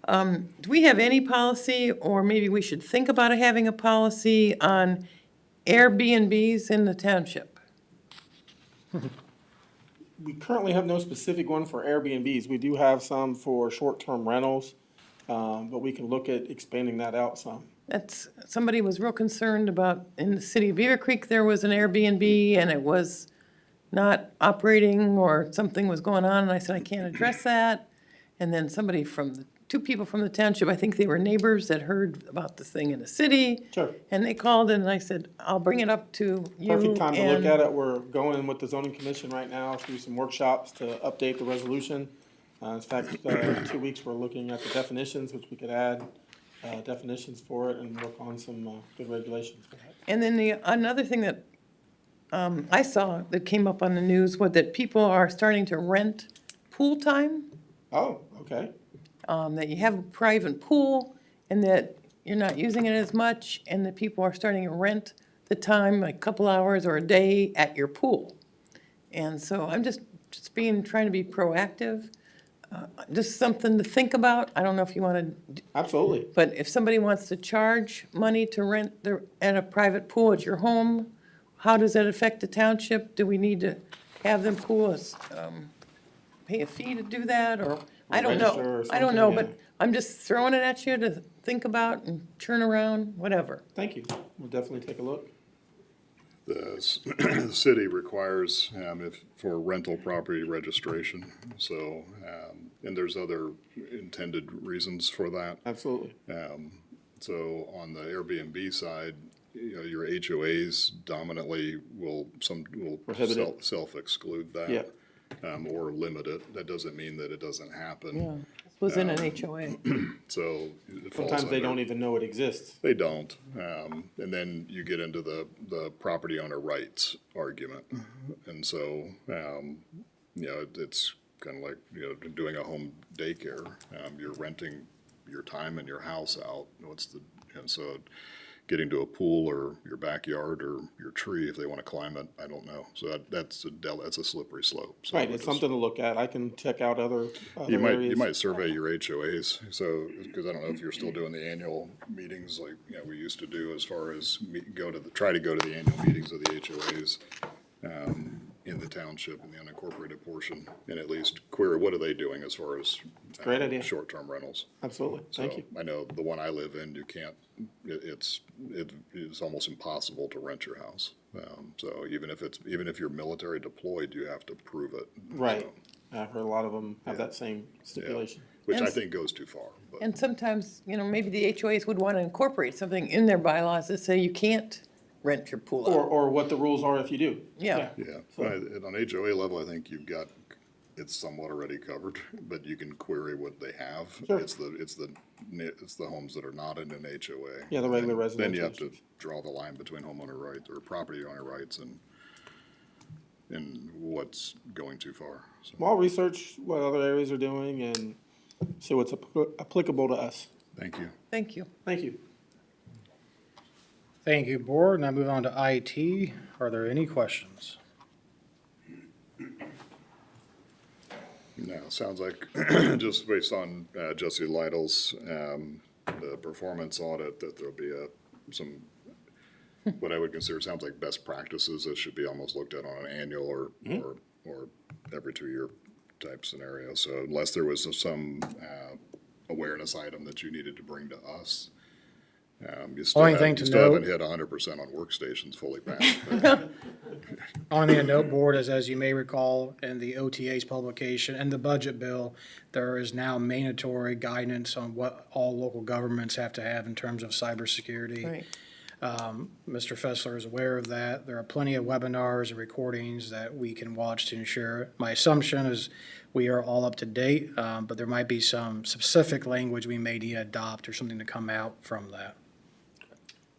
Do we have any policy, or maybe we should think about having a policy on Airbnbs in the township? We currently have no specific one for Airbnbs. We do have some for short-term rentals, but we can look at expanding that out some. That's, somebody was real concerned about, in the city of Beaver Creek, there was an Airbnb and it was not operating or something was going on, and I said, I can't address that. And then somebody from, 2 people from the township, I think they were neighbors that heard about this thing in the city. Sure. And they called and I said, I'll bring it up to you. Perfect time to look and- at it. We're going with the zoning commission right now through some workshops to update the resolution. In fact, in 2 weeks, we're looking at the definitions, which we could add definitions for it and work on some good regulations for that. And then another thing that I saw that came up on the news was that people are starting to rent pool time. Oh, okay. That you have a private pool and that you're not using it as much, and that people are starting to rent the time, like a couple hours or a day at your pool. And so I'm just trying to be proactive, just something to think about. I don't know if you want to, Absolutely. but if somebody wants to charge money to rent at a private pool at your home, how does that affect the township? Do we need to have them pay a fee to do that, or, I don't Register know. or I don't know, something, but I'm just throwing it at you to think about and turn around, whatever. Thank you. We'll definitely take a look. The city requires, for rental property registration, so, and there's other intended reasons for that. Absolutely. So on the Airbnb side, your HOAs dominantly will Prohibit it. self-exclude that. Yeah. Or limit it. That doesn't mean that it doesn't happen. Yeah, this was in an HOA. So it falls Sometimes they under- don't even know it exists. They don't. And then you get into the property owner rights argument. And so, it's kind of like, doing a home daycare. You're renting your time and your house out. And so getting to a pool or your backyard or your tree, if they want to climb it, I don't know. So that's a slippery slope. So Right, we're it's just- something to look at. I can check out other You areas. might survey your HOAs, so, because I don't know if you're still doing the annual meetings like, we used to do as far as try to go to the annual meetings of the HOAs, in the township, in the unincorporated portion, and at least query, what are they doing as far as Great idea. short-term rentals? Absolutely. Thank So, you. I know the one I live in, you can't, it's almost impossible to rent your house. So even if you're military deployed, you have to prove it. Right. So, I've heard a lot of them have that same stipulation. Which I And- think goes too far, but. And sometimes, maybe the HOAs would want to incorporate something in their bylaws that say you can't rent your pool Or, out. or what the rules are if you do. Yeah. Yeah, and on HOA level, I think you've got, it's somewhat already covered, but you can query what they have. Sure. It's the homes that are not in an HOA. Yeah, the regular Then you residential have to draw the line between homeowner rights or property owner rights and what's going too far, so, Well, I'll research what other areas are doing and see what's applicable to us. thank you. Thank you. Thank you. Thank you, Board. Now move on to IT. Are there any questions? No, sounds like, just based on Jesse Lytle's, the performance audit, that there'll be some, what I would consider, sounds like best practices that should be almost looked at on an annual or every 2-year type scenario. So unless there was some awareness item that you needed to bring to us, you still Only thing to haven't note- hit 100% on workstations fully passed. but- Only a note, Board, is as you may recall, in the OTA's publication and the budget bill, there is now mandatory guidance on what all local governments have to have in terms of cybersecurity. Right. Mr. Fessler is aware of that. There are plenty of webinars and recordings that we can watch to ensure. My assumption is we are all up to date, but there might be some specific language we may need to adopt or something to come out from that.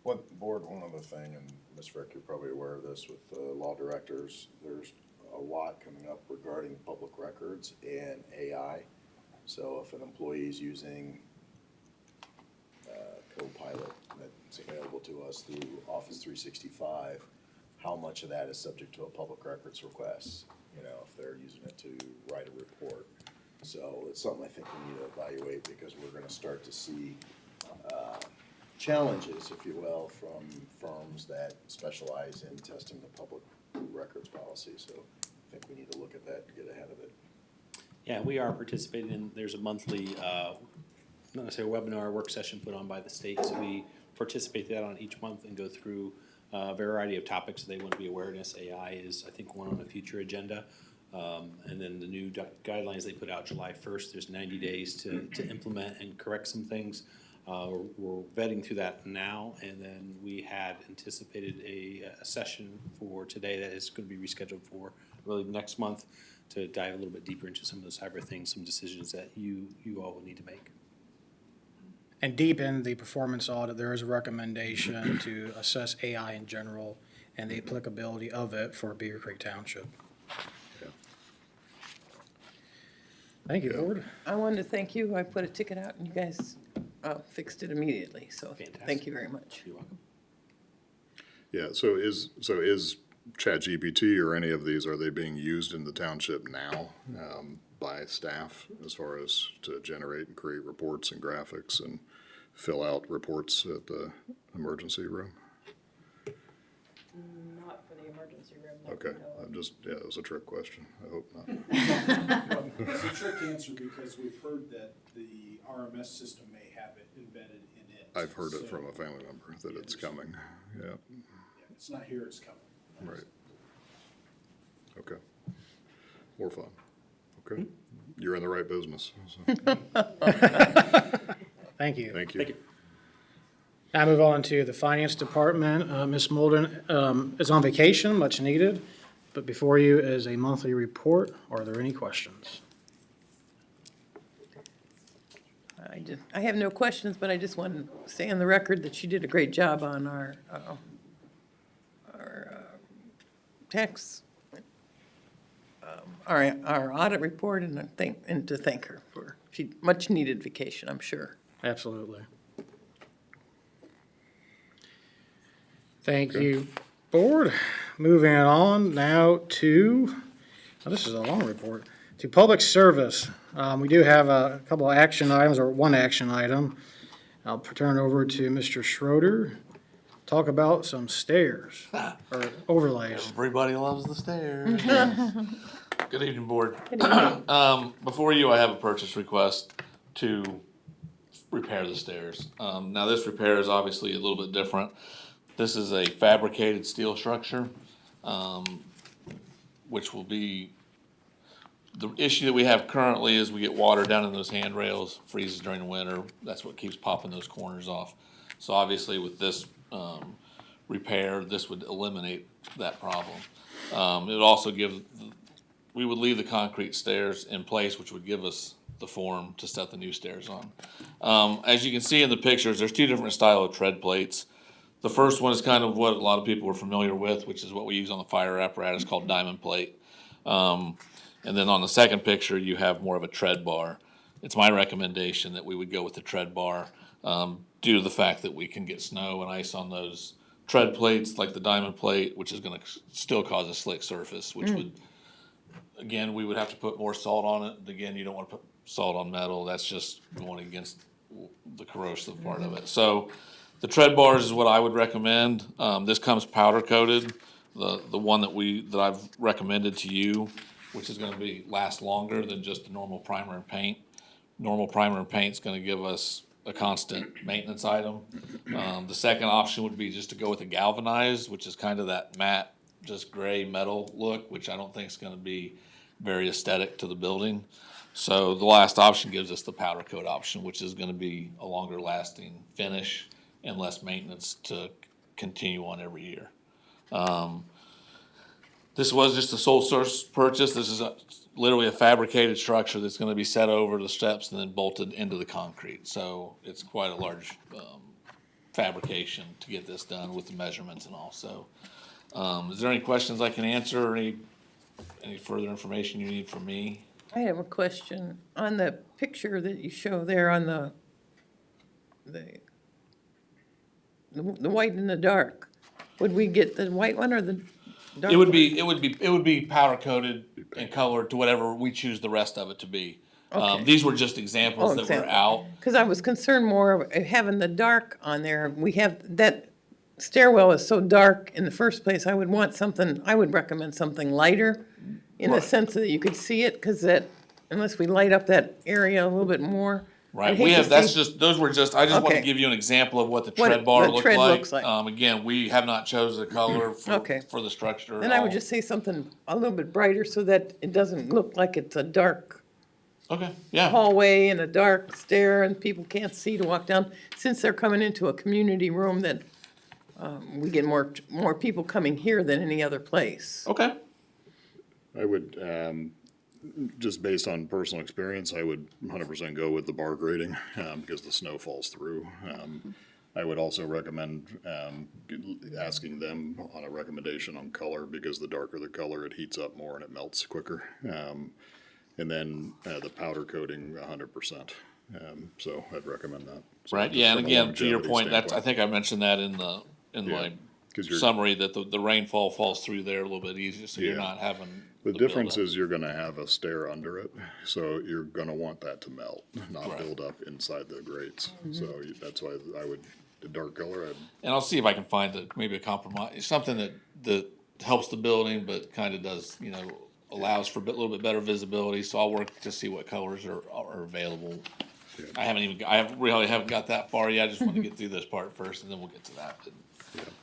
One other thing, and Ms. Frick, you're probably aware of this with law directors, there's a lot coming up regarding public records and AI. So if an employee is using Copilot that's available to us through Office 365, how much of that is subject to a public records request? You know, if they're using it to write a report. So it's something I think we need to evaluate because we're gonna start to see challenges, if you will, from firms that specialize in testing the public records policy. So I think we need to look at that and get ahead of it. Yeah, we are participating in, there's a monthly, not necessarily a webinar, work session put on by the state. So we participate in that on each month and go through a variety of topics that they want to be awareness. AI is, I think, one on a future agenda. And then the new guidelines they put out July 1st, there's 90 days to implement and correct some things. We're vetting through that now, and then we had anticipated a session for today that is going to be rescheduled for really next month to dive a little bit deeper into some of those cyber things, some decisions that you all will need to make. And deep in the performance audit, there is a recommendation to assess AI in general and the applicability of it for Beavercreek Township. Thank you, Board. I wanted to thank you. I put a ticket out and you guys fixed it immediately, so Fantastic. thank you very much. You're welcome. Yeah, so is ChatGPT or any of these, are they being used in the township now by staff as far as to generate and create reports and graphics and fill out reports at the emergency room? Not for the emergency room. Okay, I'm just, yeah, it was a trick question. I hope not. It's a trick answer because we've heard that the RMS system may have it embedded in it. I've heard it So, from a family member that it's coming, yeah, yeah, it's not here, it's coming. right. Okay. More fun. Okay, you're in the right business, so, Thank you. thank you. Thank you. Now move on to the Finance Department. Ms. Molden is on vacation, much needed, but before you is a monthly report. Are there any questions? I have no questions, but I just want to say on the record that she did a great job on our tax, our audit report, and to thank her for, she, much needed vacation, I'm sure. Absolutely. Thank you, Board. Moving on now to, this is a long report, to Public Service. We do have a couple of action items, or one action item. I'll turn it over to Mr. Schroeder. Talk about some stairs, or overlays. Everybody loves the stairs. Good evening, Board. Before you, I have a purchase request to repair the stairs. Now, this repair is obviously a little bit different. This is a fabricated steel structure, which will be, the issue that we have currently is we get water down in those handrails, freezes during the winter. That's what keeps popping those corners off. So obviously with this repair, this would eliminate that problem. It would also we would leave the concrete stairs in place, which would give us the form to set the new stairs on. As you can see in the pictures, there's two different style of tread plates. The first one is kind of what a lot of people are familiar with, which is what we use on the fire apparatus called diamond plate. And then on the second picture, you have more of a tread bar. It's my recommendation that we would go with the tread bar, due to the fact that we can get snow and ice on those tread plates, like the diamond plate, which is gonna still cause a slick surface, which would, again, we would have to put more salt on it. Again, you don't wanna put salt on metal, that's just going against the corrosive part of it. So the tread bars is what I would recommend. This comes powder coated, the one that I've recommended to you, which is gonna last longer than just the normal primer and paint. Normal primer and paint's gonna give us a constant maintenance item. The second option would be just to go with a galvanized, which is kind of that matte, just gray metal look, which I don't think is gonna be very aesthetic to the building. So the last option gives us the powder coat option, which is gonna be a longer lasting finish and less maintenance to continue on every year. This was just a sole source purchase. This is literally a fabricated structure that's gonna be set over the steps and then bolted into the concrete. So it's quite a large, fabrication to get this done with the measurements and all. So, is there any questions I can answer or any further information you need from me? I have a question. On the picture that you show there on the white and the dark, would we get the white one or the dark? It would be powder coated and colored to whatever we choose the rest of it to be. Okay. These were just examples that were out. Because I was concerned more of having the dark on there. We have, that stairwell is so dark in the first place, I would recommend something lighter in the Right. sense that you could see it, because unless we light up that area a little bit more. Right, I'd hate we to have, see- I just want to Okay. give you an example of what the What tread bar the looked tread like. looks like. Again, we have not chosen a color Okay. for the structure at Then I would all. just say something a little bit brighter so that it doesn't look like it's a dark Okay, yeah, hallway and a dark stair and people can't see to walk down. Since they're coming into a community room that, we get more people coming here than any other place. okay, I would, just based on personal experience, I would 100% go with the bar grading, because the snow falls through. I would also recommend, asking them on a recommendation on color, because the darker the color, it heats up more and it melts quicker. And then, the powder coating 100%. So I'd recommend that. So right, just yeah, and from a again, to your longevity point, I standpoint. think I mentioned that in Yeah, my 'cause you're- summary, that the rainfall falls through there a little bit easier, so you're Yeah. not having. The difference buildup. is you're gonna have a stair under it, so you're gonna want that to melt, not Right. build up inside the grates. So that's why I would, the dark color, And I'll see if I can find maybe a compromise, something that helps the building, but kind of does, allows for a little bit better visibility, so I'll work to see what colors are available. I really haven't got that far yet, I just want to get through this part first, and then we'll get to that. But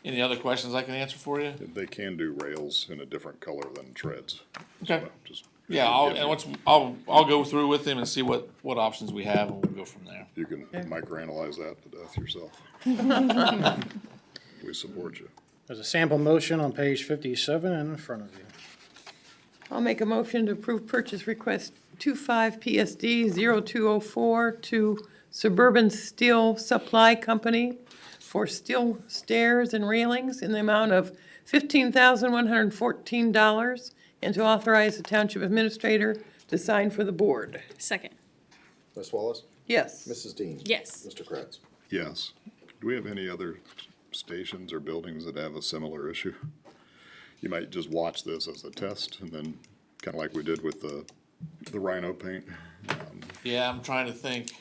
any other questions I can answer for you? they can do rails in a different color than treads. Okay. So just- Yeah, I'll go through with him and see what options we have, and we'll go from there. You can microanalyze that to death yourself. We support you. There's a sample motion on page 57 in front of you. I'll make a motion to approve purchase request 25 PSD 0204 to Suburban Steel Supply Company for steel stairs and railings in the amount of $15,114, and to authorize the township administrator to sign for the board. Second. Ms. Wallace? Yes. Mrs. Dean? Yes. Mr. Kratz? Yes. Do we have any other stations or buildings that have a similar issue? You might just watch this as a test, and then, kind of like we did with the rhino paint. Yeah, I'm trying to think.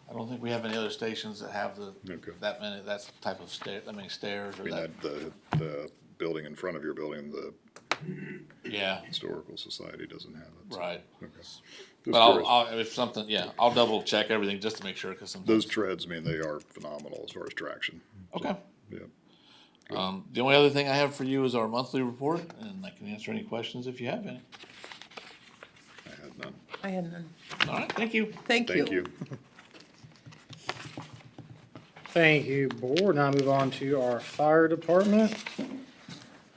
I don't think we have any other stations that have Okay. that type of stairs I or mean, that, the building in front of your building, the yeah, Historical Society doesn't have it. so- right. Okay. Just But curious. I'll double check everything just to make sure, cause sometimes. Those treads, I mean, they are phenomenal as far as traction. Okay. Yeah. The only other thing I have for you is our monthly report, and I can answer any questions if you have any. I had none. I had none. All right, thank you. Thank you. Thank you. Thank you, Board. Now move on to our Fire Department.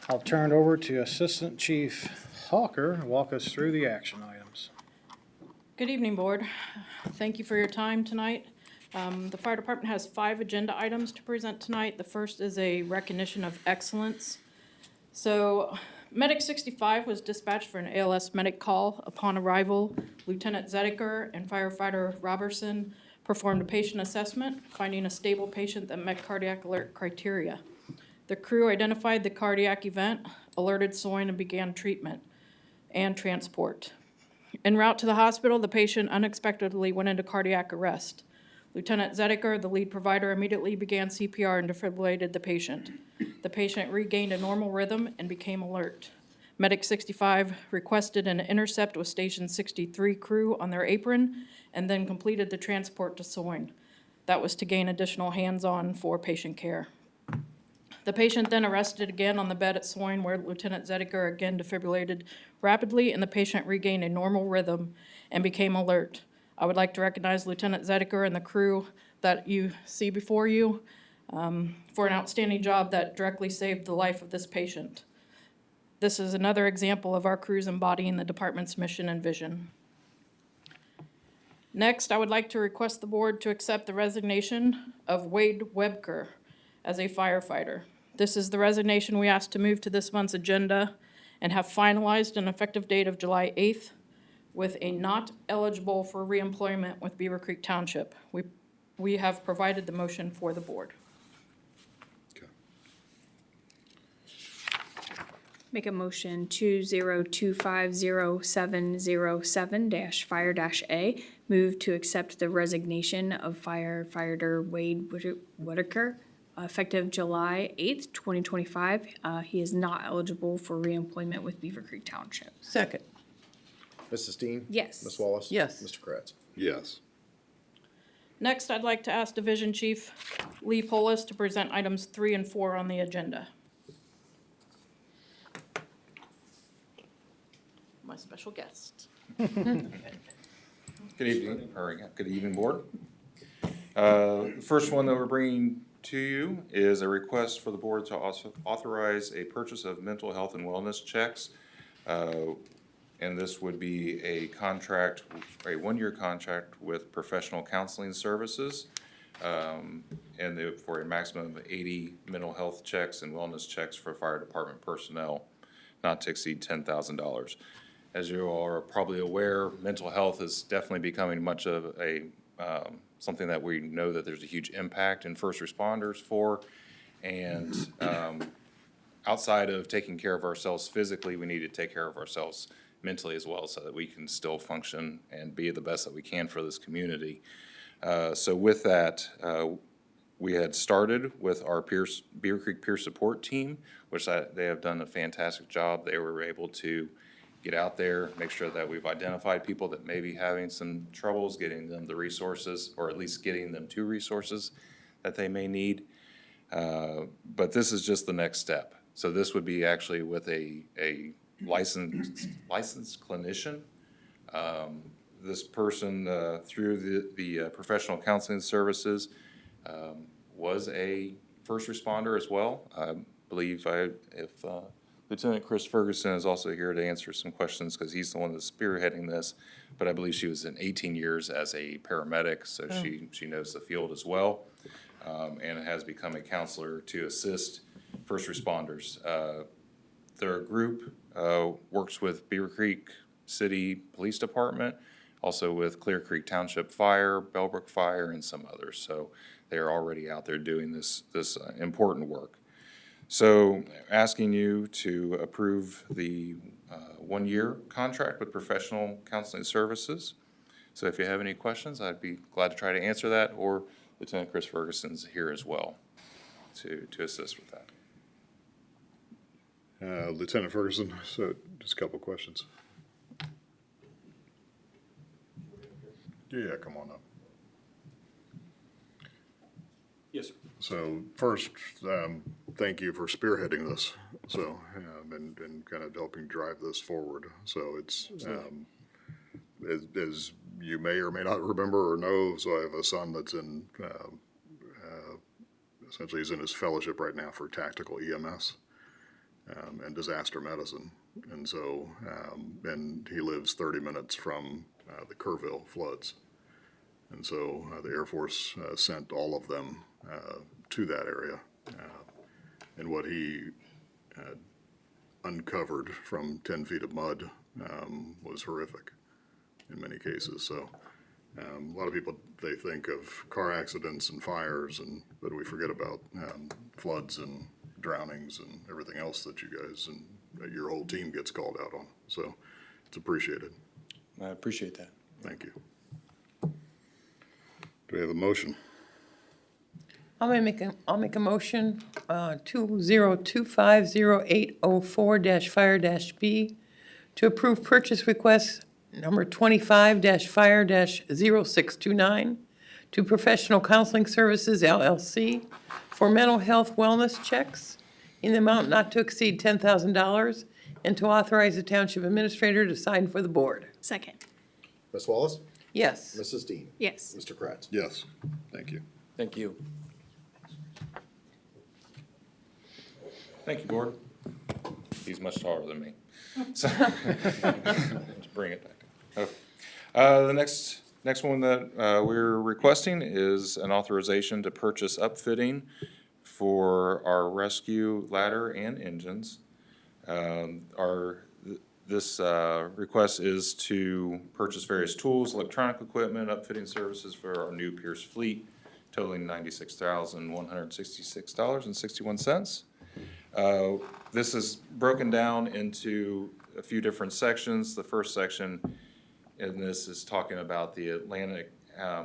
I'll turn it over to Assistant Chief Hawker to walk us through the action items. Good evening, Board. Thank you for your time tonight. The Fire Department has 5 agenda items to present tonight. The first is a recognition of excellence. So Medic 65 was dispatched for an ALS medic call. Upon arrival, Lieutenant Zediker and firefighter Robertson performed a patient assessment, finding a stable patient that met cardiac alert criteria. The crew identified the cardiac event, alerted Soin, and began treatment and transport. En route to the hospital, the patient unexpectedly went into cardiac arrest. Lieutenant Zediker, the lead provider, immediately began CPR and defibrillated the patient. The patient regained a normal rhythm and became alert. Medic 65 requested an intercept with Station 63 crew on their apron and then completed the transport to Soin. That was to gain additional hands-on for patient care. The patient then arrested again on the bed at Soin, where Lieutenant Zediker again defibrillated rapidly, and the patient regained a normal rhythm and became alert. I would like to recognize Lieutenant Zediker and the crew that you see before you for an outstanding job that directly saved the life of this patient. This is another example of our crews embodying the department's mission and vision. Next, I would like to request the board to accept the resignation of Wade Webker as a firefighter. This is the resignation we asked to move to this month's agenda and have finalized an effective date of July 8th with a not eligible for reemployment with Beavercreek Township. We have provided the motion for the board. Make a motion 20250707-fire-A, move to accept the resignation of firefighter Wade Whitaker, effective July 8th, 2025. He is not eligible for reemployment with Beavercreek Township. Second. Mrs. Dean? Yes. Ms. Wallace? Yes. Mr. Kratz? Yes. Next, I'd like to ask Division Chief Lee Polis to present items 3 and 4 on the agenda. My special guest. Good evening, good evening, Board. The first one that we're bringing to you is a request for the Board to also authorize a purchase of mental health and wellness checks. And this would be a contract, a one-year contract with professional counseling services, for a maximum of 80 mental health checks and wellness checks for fire department personnel, not to exceed $10,000. As you all are probably aware, mental health is definitely becoming much of a something that we know that there's a huge impact in first responders for. And outside of taking care of ourselves physically, we need to take care of ourselves mentally as well, so that we can still function and be the best that we can for this community. So with that, we had started with our Beavercreek Peer Support Team, which they have done a fantastic job. They were able to get out there, make sure that we've identified people that may be having some troubles, getting them the resources, or at least getting them to resources that they may need. But this is just the next step. So this would be actually with a licensed clinician. This person, through the professional counseling services, was a first responder as well. I believe if Lieutenant Chris Ferguson is also here to answer some questions, because he's the one that's spearheading this, but I believe she was in 18 years as a paramedic, so she knows the field as well, and has become a counselor to assist first responders. Their group works with Beavercreek City Police Department, also with Clear Creek Township Fire, Bellbrook Fire, and some others. So they're already out there doing this important work. So asking you to approve the one-year contract with professional counseling services. So if you have any questions, I'd be glad to try to answer that, or Lieutenant Chris Ferguson's here as well to assist with that. Lieutenant Ferguson, so just a couple questions. Yeah, come on up. Yes, sir. So first, thank you for spearheading this, so, and kind of helping drive this forward. So it's, as you may or may not remember or know, so I have a son that's in essentially he's in his fellowship right now for tactical EMS and disaster medicine. And so, and he lives 30 minutes from the Kerrville floods. And so the Air Force sent all of them to that area. And what he uncovered from 10 feet of mud was horrific in many cases. So a lot of people, they think of car accidents and fires, but we forget about floods and drownings and everything else that you guys and your whole team gets called out on. So it's appreciated. I appreciate that. Thank you. Do we have a motion? I'll make a motion, 20250804-Fire-B, to approve purchase request number 25-Fire-0629 to Professional Counseling Services LLC for mental health wellness checks in the amount not to exceed $10,000, and to authorize the township administrator to sign for the board. Second. Ms. Wallace? Yes. Mrs. Dean? Yes. Mr. Kratz? Yes. Thank you. Thank you. Thank you, Board. He's much taller than me. So, let's bring it back. Okay. The next one that we're requesting is an authorization to purchase upfitting for our rescue ladder and engines. This request is to purchase various tools, electronic equipment, upfitting services for our new Pierce fleet, totaling $96,166.61. This is broken down into a few different sections. The first section in this is talking about the Atlantic,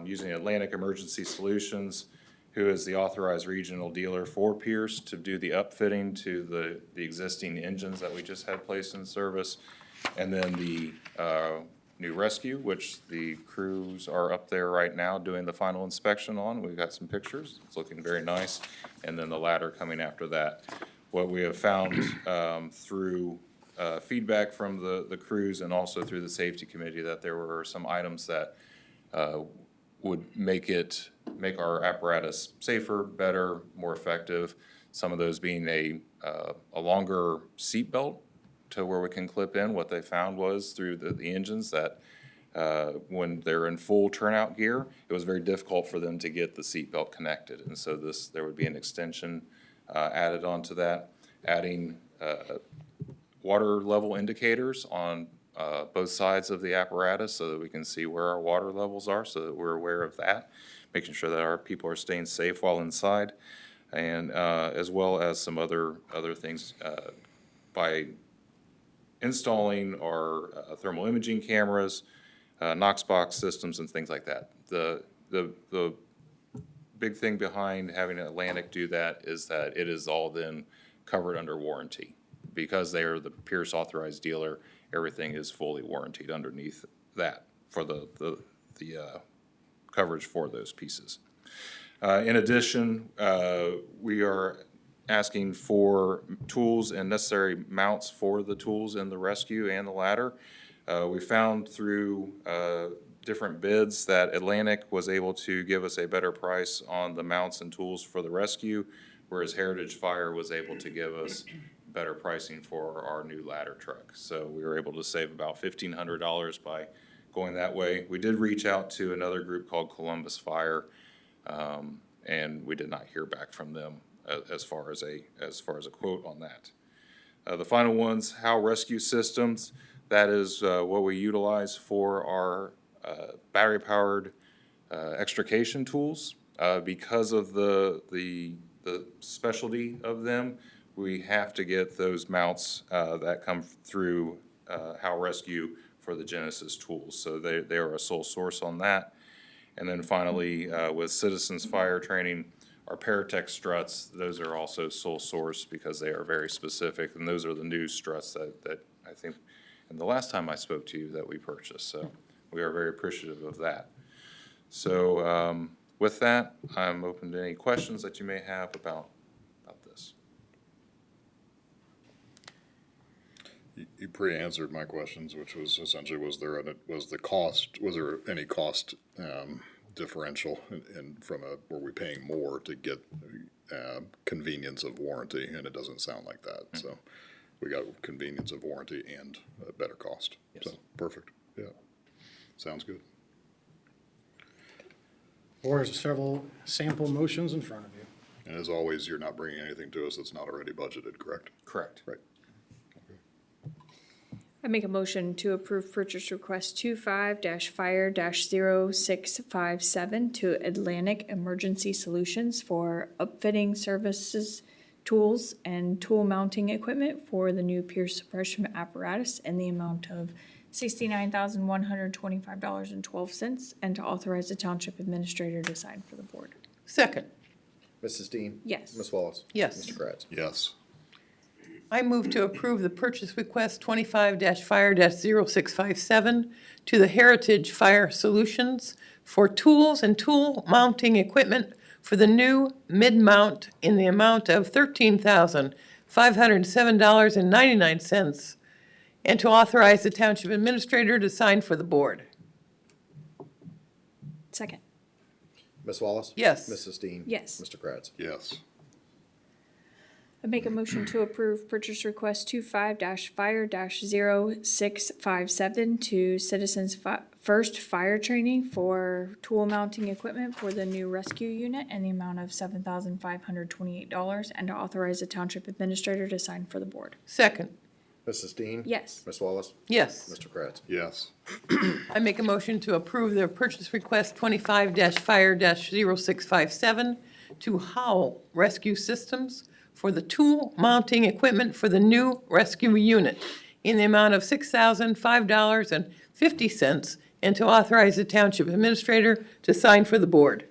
using Atlantic Emergency Solutions, who is the authorized regional dealer for Pierce to do the upfitting to the existing engines that we just had placed in service. And then the new rescue, which the crews are up there right now doing the final inspection on. We've got some pictures. It's looking very nice. And then the ladder coming after that. What we have found through feedback from the crews and also through the safety committee, that there were some items that would make our apparatus safer, better, more effective. Some of those being a longer seat belt to where we can clip in. What they found was through the engines that when they're in full turnout gear, it was very difficult for them to get the seat belt connected. And so there would be an extension added onto that, adding water level indicators on both sides of the apparatus so that we can see where our water levels are, so that we're aware of that, making sure that our people are staying safe while inside, and as well as some other things by installing our thermal imaging cameras, Knox box systems, and things like that. The big thing behind having Atlantic do that is that it is all then covered under warranty. Because they are the Pierce authorized dealer, everything is fully warranted underneath that for the coverage for those pieces. In addition, we are asking for tools and necessary mounts for the tools in the rescue and the ladder. We found through different bids that Atlantic was able to give us a better price on the mounts and tools for the rescue, whereas Heritage Fire was able to give us better pricing for our new ladder truck. So we were able to save about $1,500 by going that way. We did reach out to another group called Columbus Fire, and we did not hear back from them as far as a quote on that. The final one's Howe Rescue Systems. That is what we utilize for our battery-powered extrication tools. Because of the specialty of them, we have to get those mounts that come through Howe Rescue for the Genesis tools. So they are a sole source on that. And then finally, with Citizens Fire Training, our Paratech struts, those are also sole source because they are very specific. And those are the new struts that I think, and the last time I spoke to you, that we purchased. So we are very appreciative of that. So with that, I'm open to any questions that you may have about this. You pre-answered my questions, which was essentially, was there any cost differential and from were we paying more to get convenience of warranty, and it doesn't sound like that. So we got convenience of warranty and a better cost. So, perfect, yeah. Sounds good. Board has several sample motions in front of you. And as always, you're not bringing anything to us that's not already budgeted, correct? Correct. Right. I make a motion to approve purchase request 25-fire-0657 to Atlantic Emergency Solutions for upfitting services, tools, and tool mounting equipment for the new peer suppression apparatus in the amount of $69,125.12, and to authorize the township administrator to sign for the board. Second. Mrs. Dean? Yes. Ms. Wallace? Yes. Mr. Kratz? Yes. I move to approve the purchase request 25-fire-0657 to the Heritage Fire Solutions for tools and tool mounting equipment for the new mid-mount in the amount of $13,507.99, and to authorize the township administrator to sign for the board. Second. Ms. Wallace? Yes. Mrs. Dean? Yes. Mr. Kratz? Yes. I make a motion to approve purchase request 25-fire-0657 to Citizens First Fire Training for tool mounting equipment for the new rescue unit in the amount of $7,528, and to authorize the township administrator to sign for the board. Second. Mrs. Dean? Yes. Ms. Wallace? Yes. Mr. Kratz? Yes. I make a motion to approve the purchase request 25-fire-0657 to Howell Rescue Systems for the tool mounting equipment for the new rescue unit in the amount of $6,005.50, and to authorize the township administrator to sign for the board.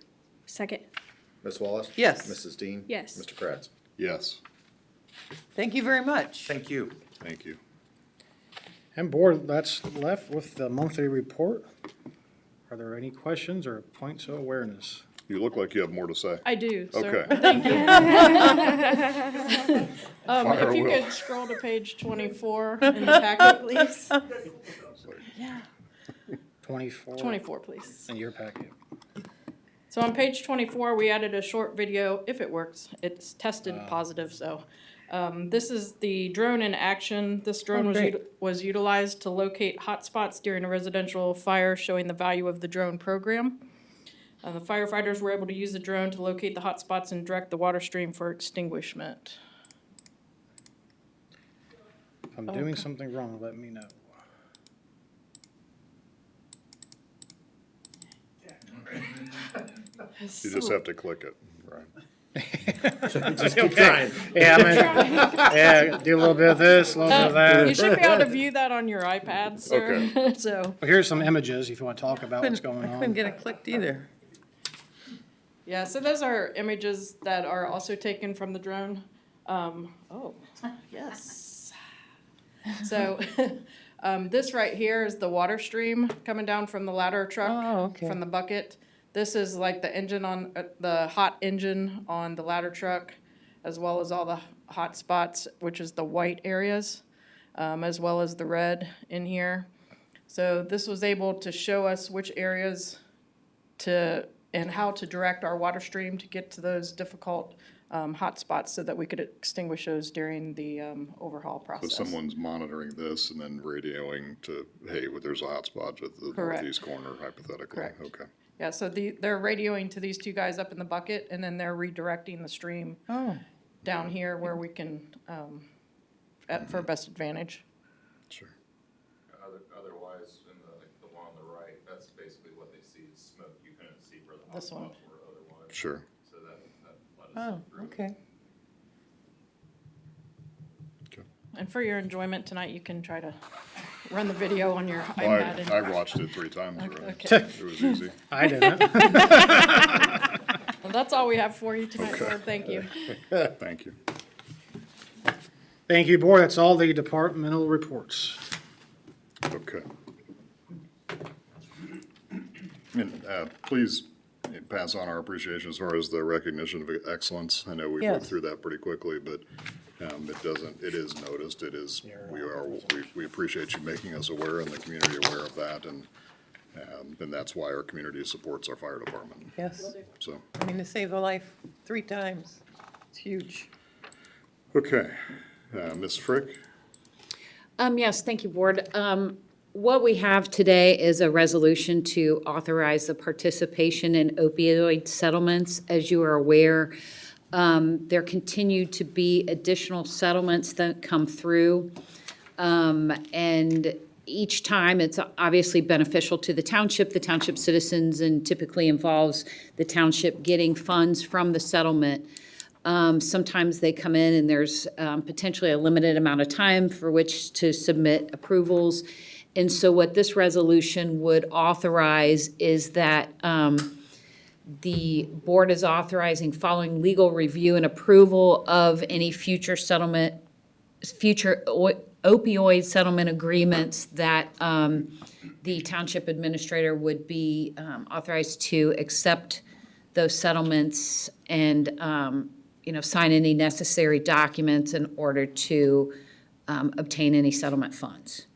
Second. Ms. Wallace? Yes. Mrs. Dean? Yes. Mr. Kratz? Yes. Thank you very much. Thank you. Thank you. And board, that's left with the monthly report. Are there any questions or points of awareness? You look like you have more to say. I do, sir. Okay. Thank you. Fire If you will. could scroll to page 24 in the packet, please. Yeah, 24? 24, please. In your packet. So on page 24, we added a short video, if it works. It's tested positive, so. This is the drone in action. This drone was utilized to locate hotspots during a residential fire, showing the value of the drone program. The firefighters were able to use the drone to locate the hotspots and direct the water stream for extinguishment. If I'm doing something wrong, let me know. You just have to click it, right? Just keep trying. Yeah, yeah, do a little bit of this, a little bit of that. You should be able to view that on your iPad, sir. Okay. So, Well, here's some images if you want to talk about what's going I couldn't on. get it clicked either. yeah, so those are images that are also taken from the drone. Yes. So, this right here is the water stream coming down from the ladder truck, Oh, okay. from the bucket. This is like the engine on, the hot engine on the ladder truck, as well as all the hot spots, which is the white areas, as well as the red in here. So this was able to show us which areas and how to direct our water stream to get to those difficult hot spots so that we could extinguish those during the overhaul So process. someone's monitoring this and then radioing to, hey, well, there's a hot spot at the Correct. northeast corner, hypothetically. Correct. Okay. Yeah, so they're radioing to these two guys up in the bucket, and then they're redirecting the stream Oh, down here where we can, for best advantage. Sure. Otherwise, in the one on the right, that's basically what they see is smoke. You couldn't see where the This one. hotspots were otherwise. Sure. So that let us oh, improve. okay. And for your enjoyment tonight, you can try to run the video on your Well, iPad. and- I watched it 3 times already. Okay. It was easy. I didn't. Well, that's all we have for you tonight, Okay. Lord. Thank you. Thank you. Thank you, board. That's all the departmental reports. Okay. And please pass on our appreciation as far as the recognition of excellence. I know we went Yes. through that pretty quickly, but it is noticed. We appreciate you making us aware and the community aware of that. And And that's why our community supports our fire department, Yes, so. I mean, to save a life 3 times, it's huge. Okay, Ms. Frick? Yes, thank you, Board. What we have today is a resolution to authorize the participation in opioid settlements. As you are aware, there continue to be additional settlements that come through. And each time, it's obviously beneficial to the township citizens, and typically involves the township getting funds from the settlement. Sometimes they come in and there's potentially a limited amount of time for which to submit approvals. And so what this resolution would authorize is that the board is authorizing, following legal review and approval of any future opioid settlement agreements, that the township administrator would be authorized to accept those settlements and sign any necessary documents in order to obtain any settlement funds.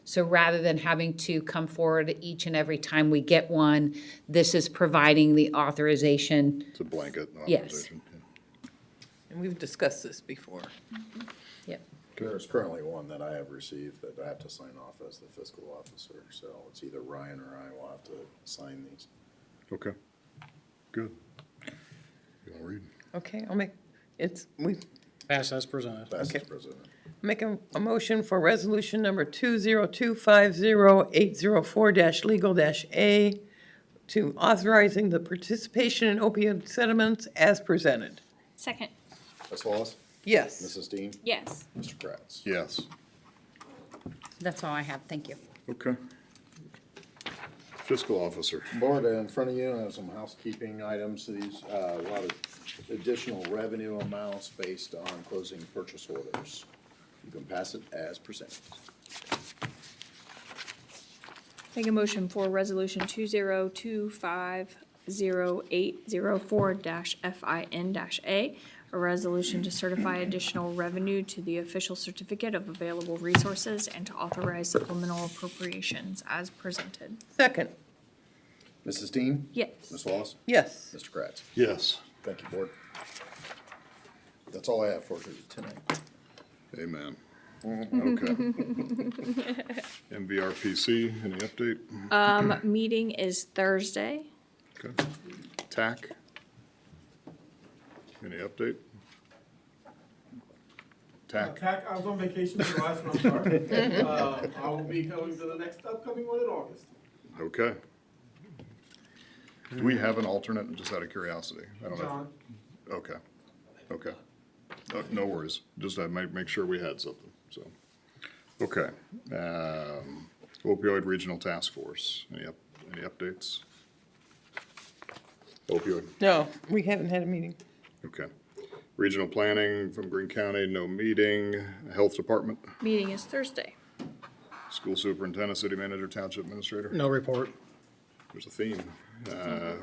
So rather than having to come forward each and every time we get one, this is providing the authorization. It's a blanket Yes. authorization. Yeah. And we've discussed this before. Yep. There's currently one that I have received that I have to sign off as the fiscal officer, so it's either Ryan or I will have to sign these. Okay, good. You want to read? Okay, Pass as presented. That's Okay. President. make a motion for resolution number 20250-804-legal-A to authorizing the participation in opioid settlements as presented. Second. Ms. Wallace? Yes. Mrs. Dean? Yes. Mr. Kratz? Yes. That's all I have. Thank you. Okay. Fiscal officer. Board, in front of you, I have some housekeeping items. These, a lot of additional revenue amounts based on closing purchase orders. You can pass it as presented. Make a motion for resolution 20250804-FIN-A, a resolution to certify additional revenue to the official certificate of available resources and to authorize supplemental appropriations as presented. Second. Mrs. Dean? Yes. Ms. Wallace? Yes. Mr. Kratz? Yes. Thank you, Board. That's all I have for you tonight. Amen. Okay. MVRPC, any update? Meeting is Thursday. Okay. TAC? Any update? TAC? Tack, I was on vacation for the last one, I'm sorry. I will be coming to the next upcoming one in August. Okay. Do we have an alternate, just out of curiosity? I don't know. John? Okay, okay. No worries, just to make sure we had something, so. Okay. Opioid Regional Task Force, any updates? Opioid, No, we haven't had a meeting. okay. Regional Planning from Greene County, no meeting. Health Department, Meeting is Thursday. School Superintendent, City Manager, Township Administrator. No report. There's a theme.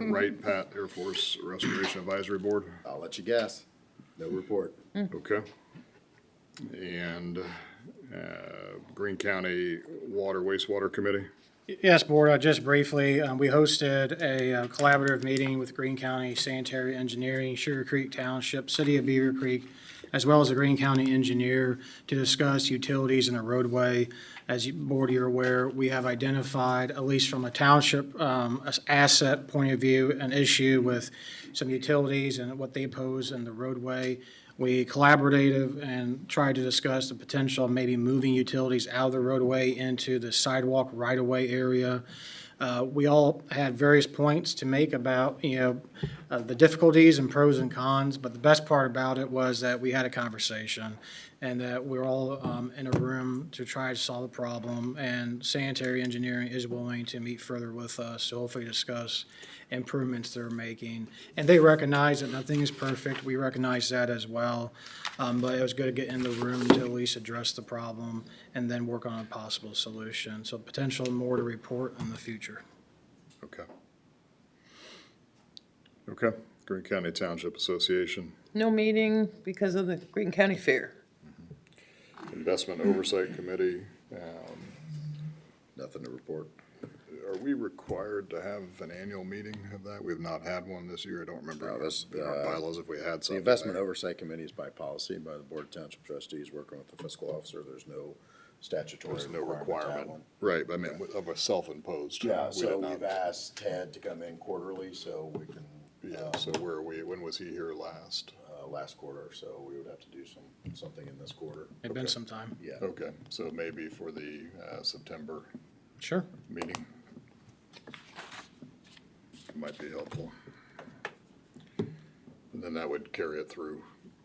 Wright, Pat, Air Force Restoration Advisory Board. I'll let you guess. No report. Okay. And Greene County Water Wastewater Committee. Yes, Board, just briefly, we hosted a collaborative meeting with Greene County Sanitary Engineering, Beavercreek Township, City of Beavercreek, as well as the Greene County Engineer to discuss utilities in the roadway. As you, Board, you're aware, we have identified, at least from a township asset point of view, an issue with some utilities and what they pose in the roadway. We collaborated and tried to discuss the potential of maybe moving utilities out of the roadway into the sidewalk right-of-way area. We all had various points to make about, the difficulties and pros and cons, but the best part about it was that we had a conversation and that we're all in a room to try to solve the problem, and sanitary engineering is willing to meet further with us to hopefully discuss improvements they're making. And they recognize that nothing is perfect. We recognize that as well. But it was good to get in the room to at least address the problem and then work on a possible solution. So potential more to report in the future. Okay. Okay. Greene County Township Association. No meeting because of the Greene County Fair. Investment Oversight Committee. Nothing to report. are we required to have an annual meeting of that? We've not had one this year. I don't remember No, this, in our bylaws if we had The something. investment there. oversight committee is by policy, by the Board of Township Trustees, working with the fiscal officer. There's no statutory There's no requirement to have requirement. one. Right, but I mean, of a self-imposed. Yeah, we so did not- we've asked Ted to come in quarterly, so we can, Yeah, so where are we, when was he here last? last quarter, so we would have to do something in this quarter. It's been some time. Yeah. Okay, so maybe for the September Sure. meeting. Might be helpful. And then that would carry it through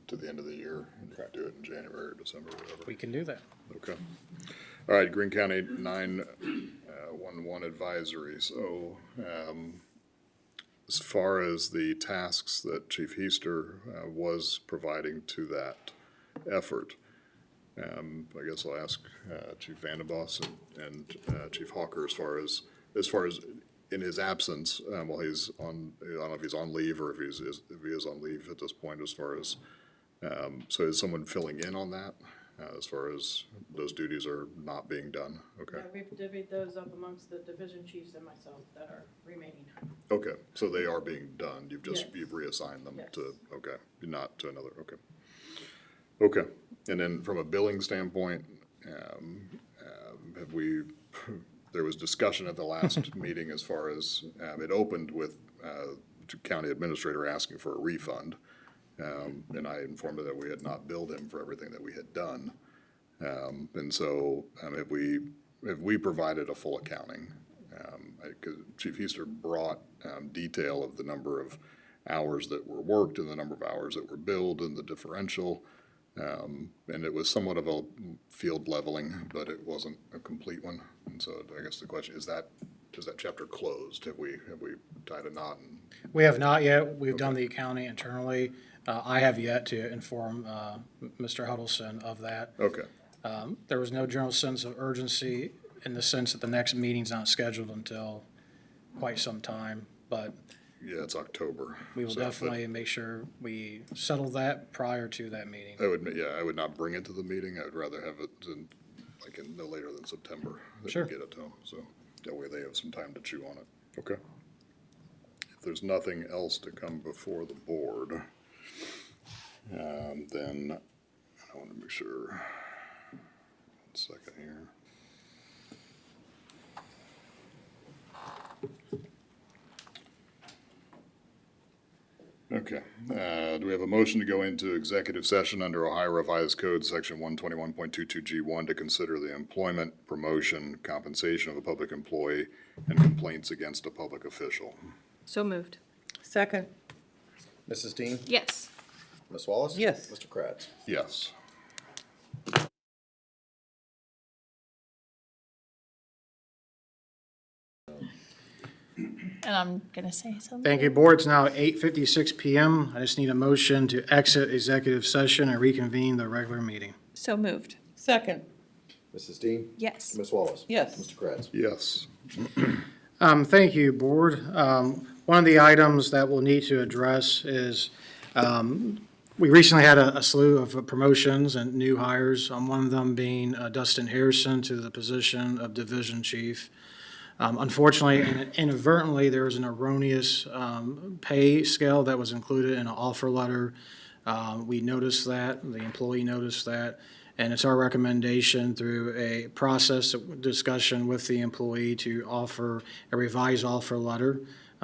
to the end of the year. And you could do it in January or December, whatever. We can do that. Okay. All right, Greene County 911 advisory. So, as far as the tasks that Chief Heister was providing to that effort, I guess I'll ask Chief Vandenboss and Chief Hawker as far as in his absence, while he's on, I don't know if he's on leave or if he is on leave at this point, as far as, so is someone filling in on that? As far as those duties are not being done? Okay. Yeah, we've divvied those up amongst the division chiefs and myself that are remaining. Okay, so they are being done, Yes. you've reassigned them Yes. to, okay, not to another, okay. Okay, and then from a billing standpoint, have we, there was discussion at the last meeting as far as, it opened with, the county administrator asking for a refund. And I informed her that we had not billed him for everything that we had done. And so, have we provided a full accounting? Because Chief Heister brought, detail of the number of hours that were worked and the number of hours that were billed and the differential. And it was somewhat of a field leveling, but it wasn't a complete one. And so I guess the question is that chapter closed? Have we tied a knot? We have not yet. We've done the accounting internally. I have yet to inform Mr. Huddleston of that. Okay, There was no general sense of urgency in the sense that the next meeting's not scheduled until quite some time, but yeah, it's October. we will So, but definitely make sure we settle that prior to that meeting. I would not bring it to the meeting. I would rather have it in no later than September. That we Sure. get it to them, so that way they have some time to chew on it. Okay. If there's nothing else to come before the board, then I want to make sure. 1 second here. Okay, do we have a motion to go into executive session under Ohio Revised Code, section 121.22G1, to consider the employment, promotion, compensation of a public employee, and complaints against a public official? So moved. Second, Mrs. Dean? Yes. Ms. Wallace? Yes. Mr. Kratz? Yes. And I'm gonna say something. Thank you, Board. It's now 8:56 PM. I just need a motion to exit executive session and reconvene the regular meeting. So moved. second, Mrs. Dean? Yes. Ms. Wallace? yes. Mr. Kratz? Yes. Thank you, Board. One of the items that we'll need to address is, we recently had a slew of promotions and new hires, one of them being Dustin Harrison to the position of Division Chief. Unfortunately, and inadvertently, there was an erroneous pay scale that was included in an offer letter. We noticed that, the employee noticed that, and it's our recommendation through a process of discussion with the employee to offer a revised offer letter.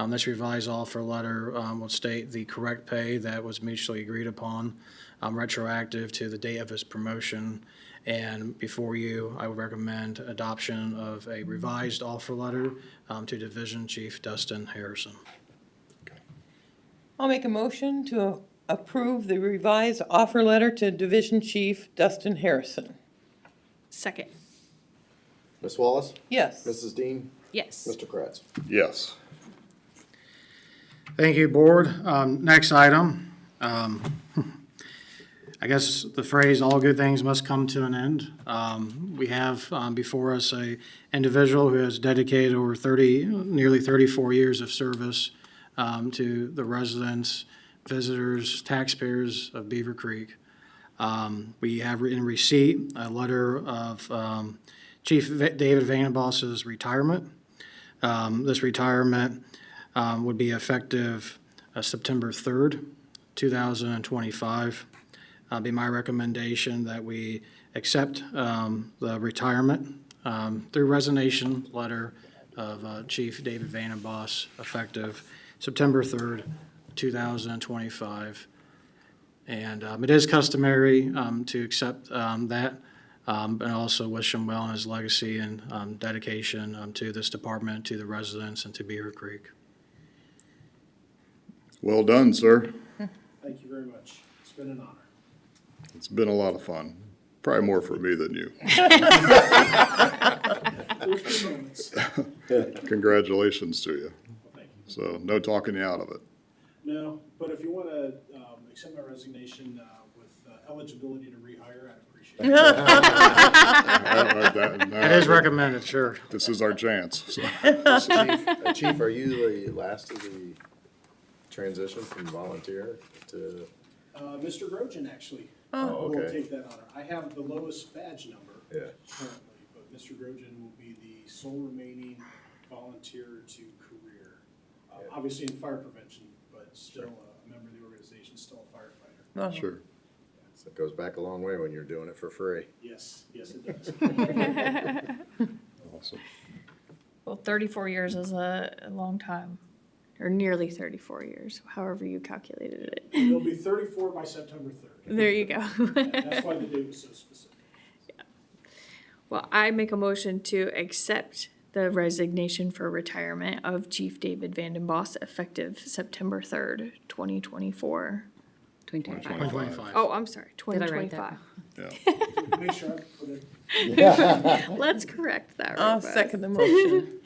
This revised offer letter will state the correct pay that was mutually agreed upon, retroactive to the date of his promotion. And before you, I would recommend adoption of a revised offer letter to Division Chief Dustin Harrison. I'll make a motion to approve the revised offer letter to Division Chief Dustin Harrison. Second. Ms. Wallace? Yes. Mrs. Dean? Yes. Mr. Kratz? Yes. Thank you, Board. Next item. I guess the phrase, all good things must come to an end. We have before us a individual who has dedicated over nearly 34 years of service to the residents, visitors, taxpayers of Beavercreek. We have in receipt a letter of Chief David Vandenboss's retirement. This retirement would be effective September 3rd, 2025. Be my recommendation that we accept the retirement through resignation letter of Chief David Van Boss, effective September 3rd, 2025. And it is customary to accept that, and also wish him well in his legacy and dedication to this department, to the residents, and to Beavercreek. Well done, sir. Thank you very much. It's been an honor. It's been a lot of fun. Probably more for me than you. There's been moments. Congratulations to you. Thank you. So no talking you out of it. No, but if you want to accept my resignation with eligibility to rehire, I'd appreciate it. It is recommended, sure. This is our chance. So. Chief, are you the last of the transition from volunteer to? Mr. Grogan, actually, Oh, will okay. take that honor. I have the lowest badge number Yeah. currently, but Mr. Grogan will be the sole remaining volunteer to career. Obviously in fire prevention, but still a member of the organization, still a firefighter. Oh. Sure. So it goes back a long way when you're doing it for free. Yes, yes, it does. Awesome. Well, 34 years is a long time, or nearly 34 years, however you calculated it. It'll be 34 by September 3rd. There you go. That's why the date was so specific. Well, I make a motion to accept the resignation for retirement of Chief David Van Boss, effective September 3rd, 2024. 2025. 2025. Oh, I'm sorry, Did I write that? 2025. Yeah. Make sure I put it. Let's correct that. I'll request. second the motion.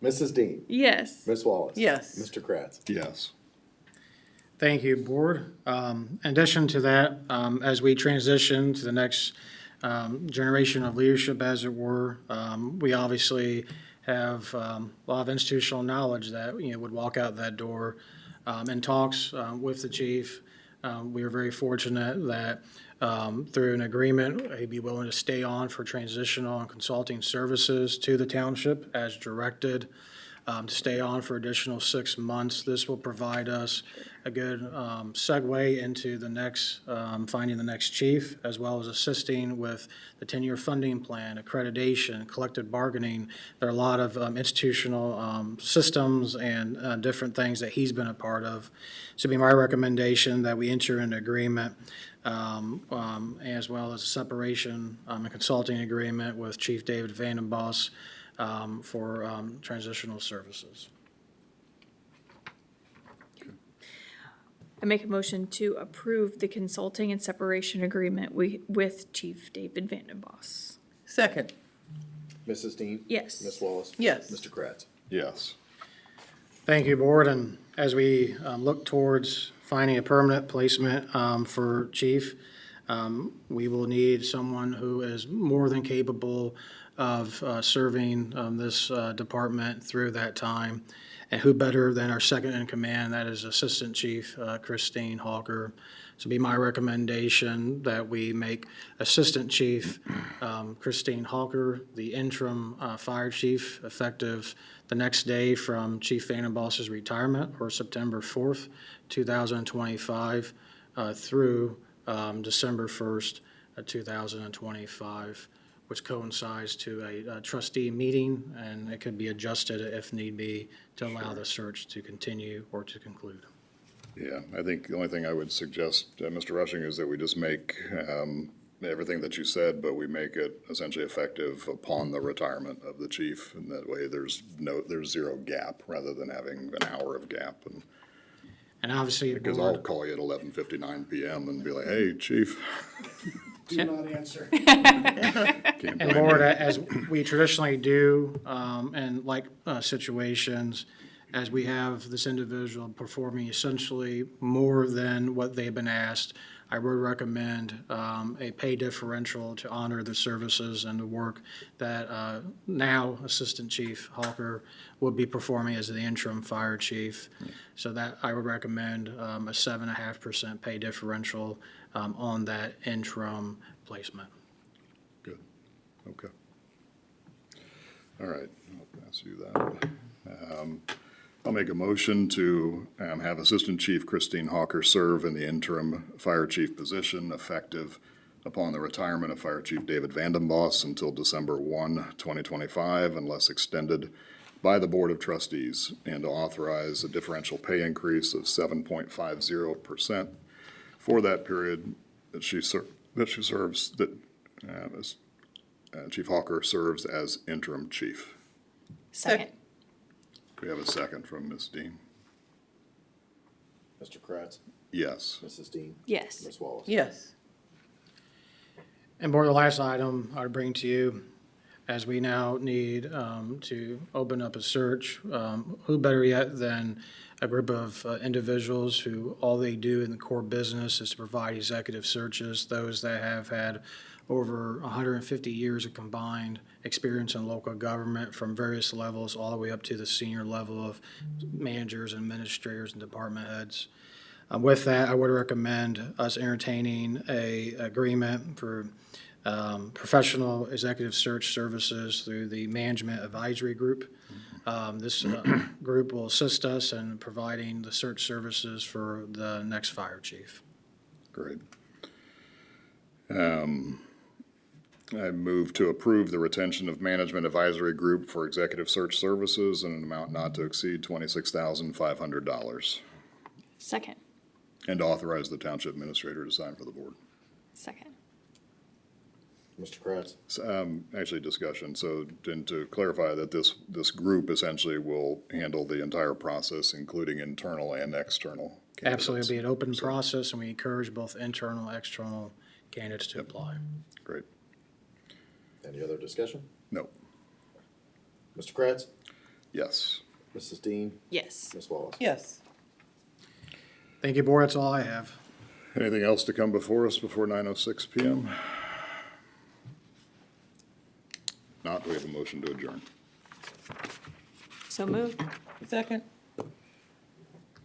Mrs. Dean, Yes. Ms. Wallace. Yes. Mr. Kratz. Yes. Thank you, Board. In addition to that, as we transition to the next generation of leadership, as it were, we obviously have a lot of institutional knowledge that, would walk out that door. In talks with the chief, we are very fortunate that through an agreement, he'd be willing to stay on for transitional and consulting services to the township as directed, to stay on for additional 6 months. This will provide us a good segue into the next, finding the next chief, as well as assisting with the 10-year funding plan, accreditation, collective bargaining. There are a lot of institutional systems and different things that he's been a part of. So it'd be my recommendation that we enter into agreement, as well as a separation and consulting agreement with Chief David Van Boss for transitional services. I make a motion to approve the consulting and separation agreement with Chief David Van Boss. Second. Mrs. Dean. Yes. Ms. Wallace. Yes. Mr. Kratz. Yes. Thank you, Board, and as we look towards finding a permanent placement for Chief, we will need someone who is more than capable of serving this department through that time. And who better than our second in command, that is Assistant Chief Christine Hawker. So it'd be my recommendation that we make Assistant Chief Christine Hawker the interim fire chief, effective the next day from Chief Van Boss's retirement, or September 4th, 2025, through December 1st, 2025, which coincides to a trustee meeting, and it could be adjusted if need be to allow the search to continue or to conclude. Yeah, I think the only thing I would suggest, Mr. Rushing, is that we just make everything that you said, but we make it essentially effective upon the retirement of the chief, and that way there's zero gap, rather than having an hour of gap. And obviously, Because I'll call you at 11:59 PM and be like, hey, chief. Do not answer. Can't And blame Board, you. as we traditionally do, in like situations, as we have this individual performing essentially more than what they've been asked, I would recommend a pay differential to honor the services and the work that now Assistant Chief Hawker would be performing as the interim fire chief. So that I would recommend a 7.5% pay differential on that interim placement. Good, okay. All right, I'll pass you that. I'll make a motion to have Assistant Chief Christine Hawker serve in the interim fire chief position effective upon the retirement of Fire Chief David Vandenboss until December 1, 2025, unless extended by the Board of Trustees, and to authorize a differential pay increase of 7.50% for that period that she serves, as Chief Hawker serves as interim chief. Second. Do we have a second from Ms. Dean? Mr. Kratz, Yes. Mrs. Dean, Yes. Ms. Wallace. Yes. And Board, the last item I would bring to you, as we now need to open up a search, who better yet than a group of individuals who all they do in the core business is to provide executive searches, those that have had over 150 years of combined experience in local government from various levels all the way up to the senior level of managers, administrators, and department heads. With that, I would recommend us entertaining a agreement for professional executive search services through the Management Advisory Group. This group will assist us in providing the search services for the next fire chief. Great. I move to approve the retention of Management Advisory Group for executive search services in an amount not to exceed $26,500, Second. and authorize the township administrator to sign for the board. Second. Mr. Kratz, Actually, discussion. So, and to clarify that this group essentially will handle the entire process, including internal and external candidates. Absolutely, it'll be an open process, and we encourage both internal and external candidates to apply. Great. any other discussion? No. Mr. Kratz, Yes. Mrs. Dean, Yes. Ms. Wallace. Yes. Thank you, Board, that's all I have. Anything else to come before us before 9:06 PM? Not, we have a motion to adjourn. So moved. Second.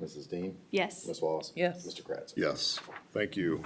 Mrs. Dean, Yes. Ms. Wallace. Yes. Mr. Kratz. Yes. Thank you.